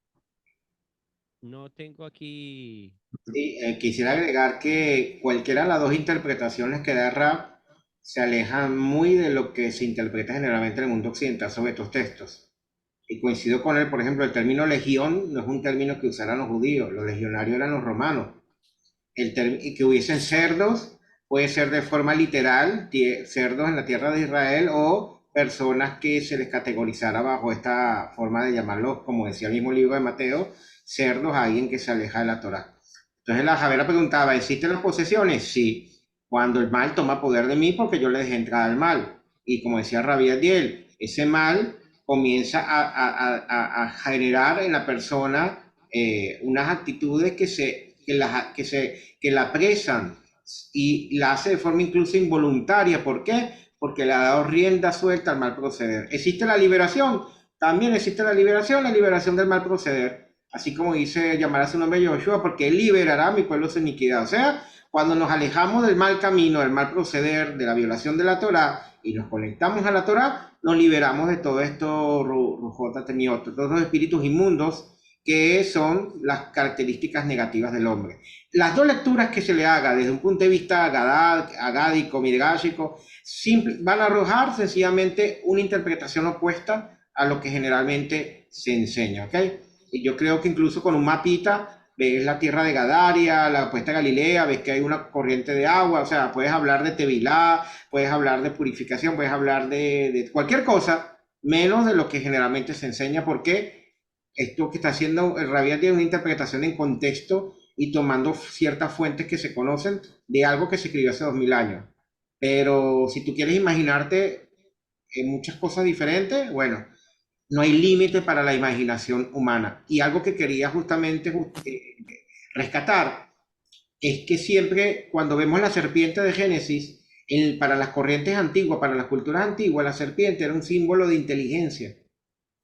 no tengo aquí. Sí, quisiera agregar que cualquiera de las dos interpretaciones que da Rab se alejan muy de lo que se interpreta generalmente en el mundo occidental sobre estos textos. Y coincido con él, por ejemplo, el término legión no es un término que usaran los judíos, los legionarios eran los romanos. Que hubiesen cerdos puede ser de forma literal, cerdos en la tierra de Israel, o personas que se les categorizara bajo esta forma de llamarlos, como decía el mismo libro de Mateo, cerdos a alguien que se aleja de la Torá. Entonces la Javera preguntaba, ¿existen las posesiones? Sí, cuando el mal toma poder de mí porque yo le dejé entrar al mal. Y como decía Rabí Adiel, ese mal comienza a generar en la persona unas actitudes que la apresan y la hace de forma incluso involuntaria. ¿Por qué? Porque le ha dado rienda suelta al mal proceder. ¿Existe la liberación? También existe la liberación del mal proceder. Así como dice, llamará su nombre Yoshua, porque él liberará a mi pueblo su iniquidad. O sea, cuando nos alejamos del mal camino, del mal proceder, de la violación de la Torá, y nos conectamos a la Torá, nos liberamos de todo esto, Rujota Teniot, todos los espíritus inmundos que son las características negativas del hombre. Las dos lecturas que se le haga desde un punto de vista agádico, midrashico, van a arrojar sencillamente una interpretación opuesta a lo que generalmente se enseña, ¿ok? Y yo creo que incluso con un mapita ves la tierra de Gadaria, la puesta de Galilea, ves que hay una corriente de agua, o sea, puedes hablar de Tevilá, puedes hablar de purificación, puedes hablar de cualquier cosa, menos de lo que generalmente se enseña, porque esto que está haciendo el Rabiat tiene una interpretación en contexto y tomando ciertas fuentes que se conocen de algo que se escribió hace 2000 años. Pero si tú quieres imaginarte muchas cosas diferentes, bueno, no hay límite para la imaginación humana. Y algo que quería justamente rescatar es que siempre cuando vemos la serpiente de Génesis, para las corrientes antiguas, para las culturas antiguas, la serpiente era un símbolo de inteligencia.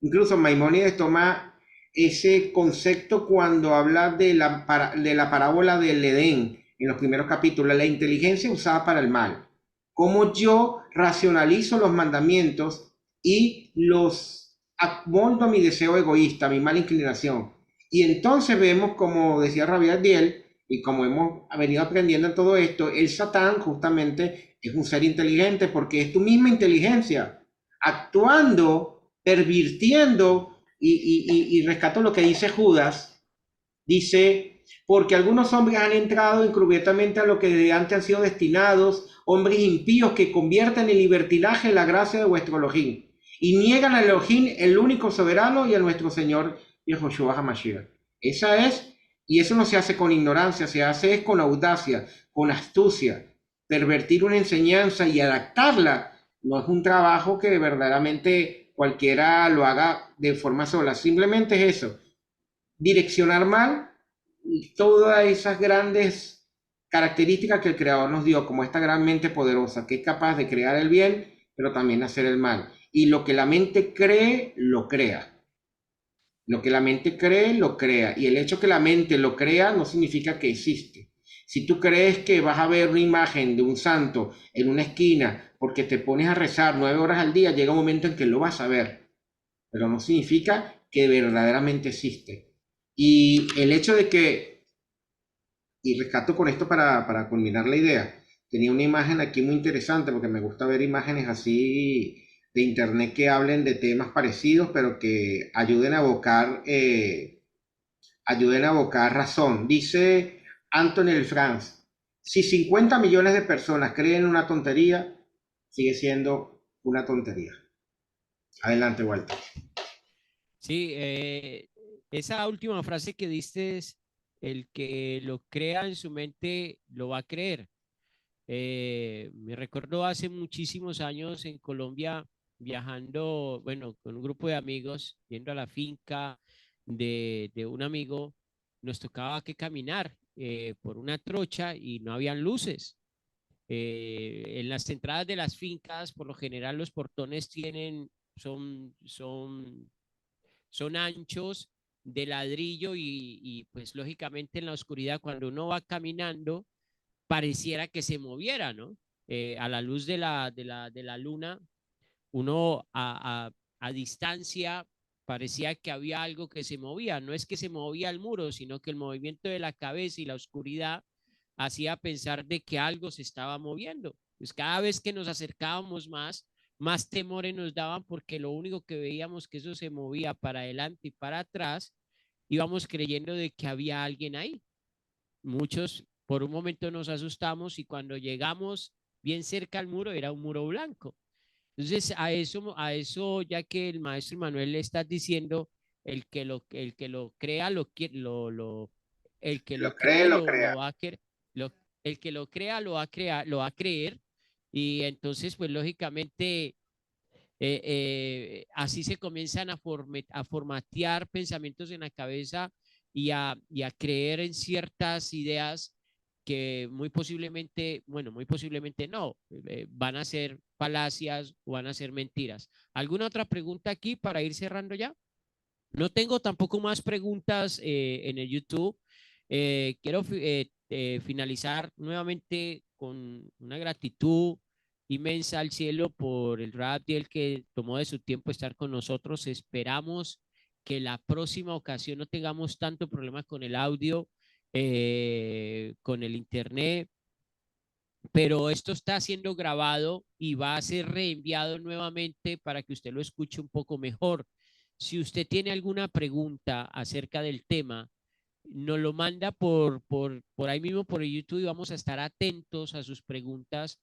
Incluso Maimónides toma ese concepto cuando habla de la parábola del Edén, en los primeros capítulos, la inteligencia usada para el mal. Cómo yo racionalizo los mandamientos y los amoldo a mi deseo egoísta, a mi mala inclinación. Y entonces vemos, como decía Rabbi Adiel, y como hemos venido aprendiendo en todo esto, el Satán justamente es un ser inteligente porque es tu misma inteligencia actuando, pervirtiendo, y rescato lo que dice Judas, dice, porque algunos hombres han entrado encubiertamente a lo que de antes han sido destinados, hombres impíos que convierten en libertinaje la gracia de vuestro Elohim, y niegan al Elohim, el único soberano, y a nuestro Señor Yehoshua HaMashiach. Esa es, y eso no se hace con ignorancia, se hace con audacia, con astucia. Pervertir una enseñanza y adaptarla no es un trabajo que verdaderamente cualquiera lo haga de forma sola, simplemente es eso, direccionar mal todas esas grandes características que el Creador nos dio, como esta gran mente poderosa, que es capaz de crear el bien, pero también hacer el mal. Y lo que la mente cree, lo crea. Lo que la mente cree, lo crea. Y el hecho que la mente lo crea no significa que existe. Si tú crees que vas a ver una imagen de un santo en una esquina porque te pones a rezar 9 horas al día, llega un momento en que lo vas a ver. Pero no significa que verdaderamente existe. Y el hecho de que, y rescato con esto para culminar la idea, tenía una imagen aquí muy interesante porque me gusta ver imágenes así de internet que hablen de temas parecidos, pero que ayuden a evocar razón. Dice Anthony Franz, si 50 millones de personas creen en una tontería, sigue siendo una tontería. Adelante, Walter. Sí, esa última frase que diste el que lo crea en su mente lo va a creer. Me recuerdo hace muchísimos años en Colombia viajando, bueno, con un grupo de amigos, yendo a la finca de un amigo, nos tocaba que caminar por una trocha y no habían luces. En las entradas de las fincas, por lo general, los portones son anchos de ladrillo y pues lógicamente en la oscuridad, cuando uno va caminando, pareciera que se moviera, ¿no? A la luz de la luna, uno a distancia parecía que había algo que se movía. No es que se movía el muro, sino que el movimiento de la cabeza y la oscuridad hacía pensar de que algo se estaba moviendo. Pues cada vez que nos acercábamos más temores nos daban porque lo único que veíamos que eso se movía para adelante y para atrás, íbamos creyendo de que había alguien ahí. Muchos por un momento nos asustamos y cuando llegamos bien cerca al muro era un muro blanco. Entonces a eso ya que el maestro Manuel le está diciendo, el que lo crea, el que Lo lo cree, cree, lo crea. lo va a querer, el que lo crea, lo va a creer. Y entonces, pues lógicamente, así se comienzan a formatear pensamientos en la cabeza y a creer en ciertas ideas que muy posiblemente, bueno, muy posiblemente no, van a ser falacias o van a ser mentiras. ¿Alguna otra pregunta aquí para ir cerrando ya? No tengo tampoco más preguntas en el YouTube. Quiero finalizar nuevamente con una gratitud inmensa al cielo por el Rabdiel que tomó de su tiempo estar con nosotros. Esperamos que la próxima ocasión no tengamos tanto problema con el audio, con el internet, pero esto está siendo grabado y va a ser reenviado nuevamente para que usted lo escuche un poco mejor. Si usted tiene alguna pregunta acerca del tema, nos lo manda por ahí mismo por YouTube y vamos a estar atentos a sus preguntas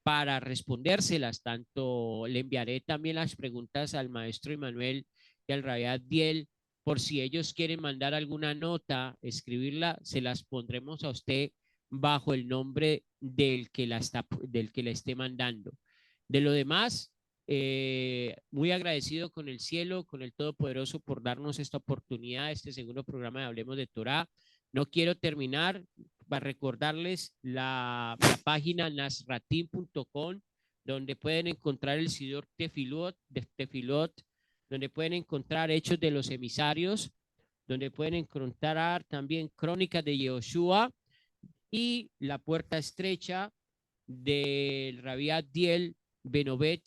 para respondérselas. Tanto le enviaré también las preguntas al maestro Emanuel y al Rayad Diel, por si ellos quieren mandar alguna nota, escribirla, se las pondremos a usted bajo el nombre del que la esté mandando. De lo demás, muy agradecido con el cielo, con el Todopoderoso por darnos esta oportunidad, este segundo programa de Hablemos de Torah. No quiero terminar para recordarles la página nasratin.com, donde pueden encontrar el Sidor Tefilot, donde pueden encontrar Hechos de los Emisarios, donde pueden encontrar también Crónicas de Yehoshua y La Puerta Estrecha del Rabbi Diel Benovet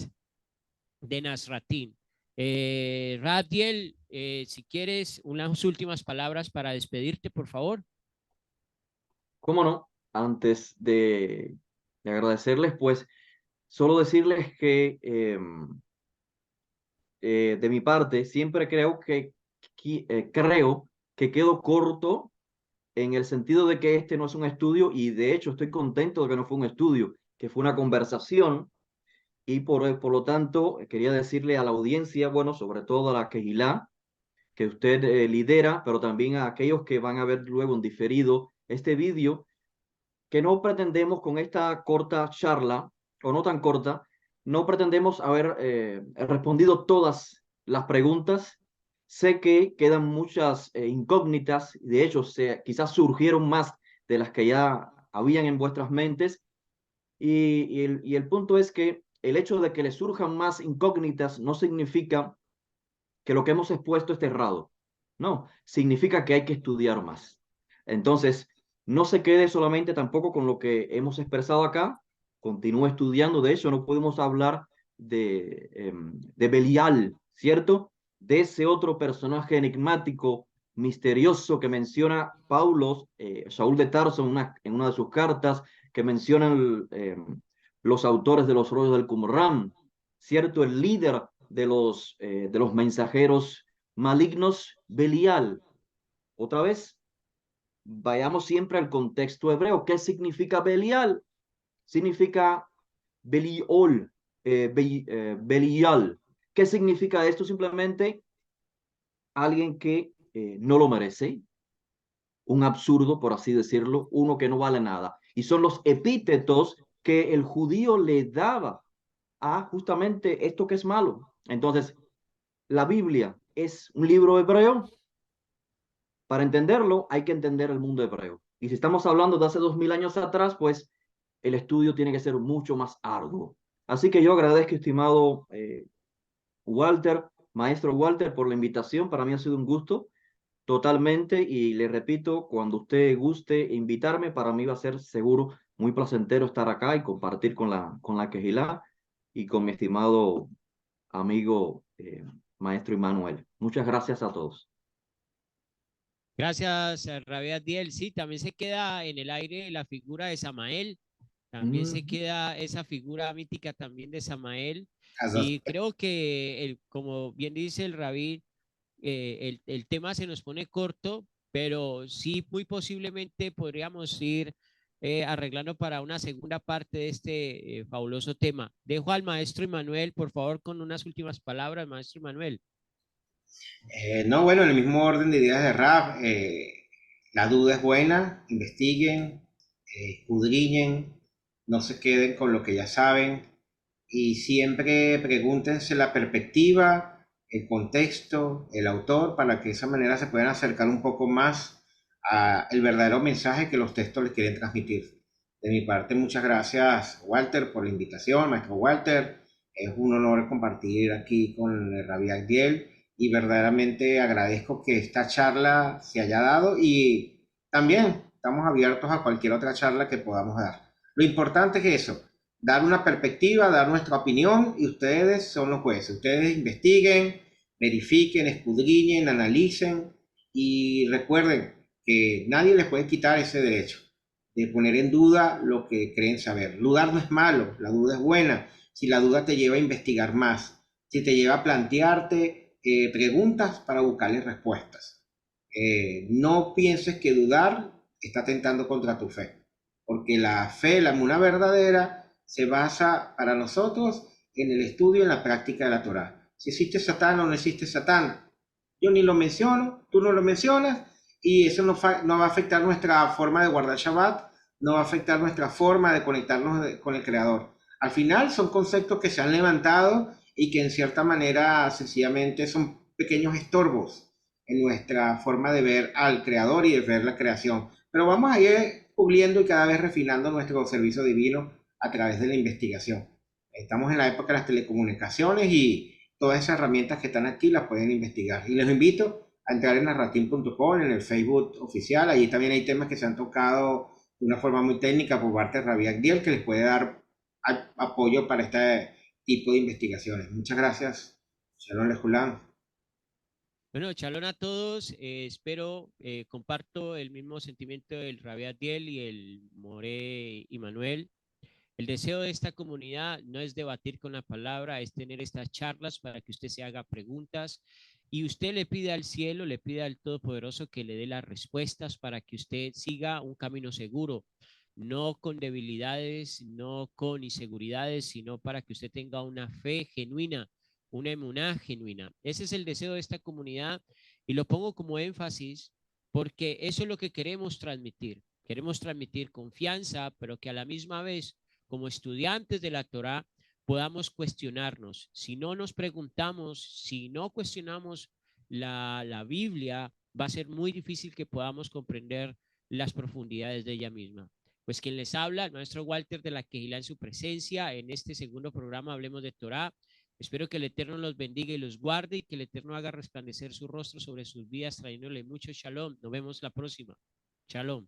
de Nasratin. Radiel, si quieres unas últimas palabras para despedirte, por favor. ¿Cómo no? Antes de agradecerles, pues solo decirles que de mi parte siempre creo que quedo corto en el sentido de que este no es un estudio y de hecho estoy contento de que no fue un estudio, que fue una conversación y por lo tanto quería decirle a la audiencia, bueno, sobre todo a la Kehilá, que usted lidera, pero también a aquellos que van a ver luego en diferido este vídeo, que no pretendemos con esta corta charla, o no tan corta, no pretendemos haber respondido todas las preguntas. Sé que quedan muchas incógnitas, de hecho, quizás surgieron más de las que ya habían en vuestras mentes, y el punto es que el hecho de que le surjan más incógnitas no significa que lo que hemos expuesto esté errado. No, significa que hay que estudiar más. Entonces, no se quede solamente tampoco con lo que hemos expresado acá, continúe estudiando. De hecho, no podemos hablar de Belial, ¿cierto? De ese otro personaje enigmático, misterioso que menciona Paulo, Saúl de Tarso en una de sus cartas, que mencionan los autores de los rollos del Qumran, ¿cierto? El líder de los mensajeros malignos, Belial. Otra vez, vayamos siempre al contexto hebreo. ¿Qué significa Belial? Significa Beliol, Belial. ¿Qué significa esto? Simplemente alguien que no lo merece, un absurdo, por así decirlo, uno que no vale nada. Y son los epítetos que el judío le daba a justamente esto que es malo. Entonces, la Biblia es un libro hebreo. Para entenderlo, hay que entender el mundo hebreo. Y si estamos hablando de hace 2000 años atrás, pues el estudio tiene que ser mucho más arduo. Así que yo agradezco, estimado Walter, maestro Walter, por la invitación. Para mí ha sido un gusto totalmente. Y le repito, cuando usted guste invitarme, para mí va a ser seguro muy placentero estar acá y compartir con la Quejilá y con mi estimado amigo maestro Immanuel. Muchas gracias a todos. Gracias, Rabbi Adiel. Sí, también se queda en el aire la figura de Samael, también se Mm. queda esa figura mítica también de Samael. Azaz. Y creo que, como bien dice el Rabí, el tema se nos pone corto, pero sí, muy posiblemente podríamos ir arreglando para una segunda parte de este fabuloso tema. Dejo al maestro Immanuel, por favor, con unas últimas palabras, maestro Immanuel. No, bueno, en el mismo orden de ideas de Rap, la duda es buena, investiguen, escudriñen, no se queden con lo que ya saben y siempre pregúntense la perspectiva, el contexto, el autor, para que de esa manera se puedan acercar un poco más al verdadero mensaje que los textos les quieren transmitir. De mi parte, muchas gracias, Walter, por la invitación, maestro Walter. Es un honor compartir aquí con el Rabbi Agdiel y verdaderamente agradezco que esta charla se haya dado y también estamos abiertos a cualquier otra charla que podamos dar. Lo importante es eso, dar una perspectiva, dar nuestra opinión y ustedes son los jueces. Ustedes investiguen, verifiquen, escudriñen, analicen y recuerden que nadie les puede quitar ese derecho de poner en duda lo que creen saber. Dudar no es malo, la duda es buena si la duda te lleva a investigar más, si te lleva a plantearte preguntas para buscarle respuestas. No pienses que dudar está atentando contra tu fe, porque la fe, la muna verdadera, se basa para nosotros en el estudio y en la práctica de la Torá. Si existe Satán o no existe Satán, yo ni lo menciono, tú no lo mencionas, y eso no va a afectar nuestra forma de guardar Shabbat, no va a afectar nuestra forma de conectarnos con el Creador. Al final son conceptos que se han levantado y que en cierta manera sencillamente son pequeños estorbos en nuestra forma de ver al Creador y de ver la creación. Pero vamos a ir puliendo y cada vez refinando nuestro servicio divino a través de la investigación. Estamos en la época de las telecomunicaciones y todas esas herramientas que están aquí las pueden investigar. Y les invito a entrar en narratim.com, en el Facebook oficial. Allí también hay temas que se han tocado de una forma muy técnica por parte de Rabbi Agdiel, que les puede dar apoyo para este tipo de investigaciones. Muchas gracias. Shalom Lejulam. Bueno, shalom a todos. Espero, comparto el mismo sentimiento del Rabbi Adiel y el More Immanuel. El deseo de esta comunidad no es debatir con la palabra, es tener estas charlas para que usted se haga preguntas y usted le pide al cielo, le pide al Todopoderoso que le dé las respuestas para que usted siga un camino seguro, no con debilidades, no con inseguridades, sino para que usted tenga una fe genuina, una emuná genuina. Ese es el deseo de esta comunidad y lo pongo como énfasis porque eso es lo que queremos transmitir. Queremos transmitir confianza, pero que a la misma vez como estudiantes de la Torá podamos cuestionarnos. Si no nos preguntamos, si no cuestionamos la Biblia, va a ser muy difícil que podamos comprender las profundidades de ella misma. Pues quien les habla, el maestro Walter de la Quejilá en su presencia, en este segundo programa Hablemos de Torá. Espero que el Eterno los bendiga y los guarde y que el Eterno haga resplandecer su rostro sobre sus vidas, trayéndole mucho shalom. Nos vemos la próxima. Shalom.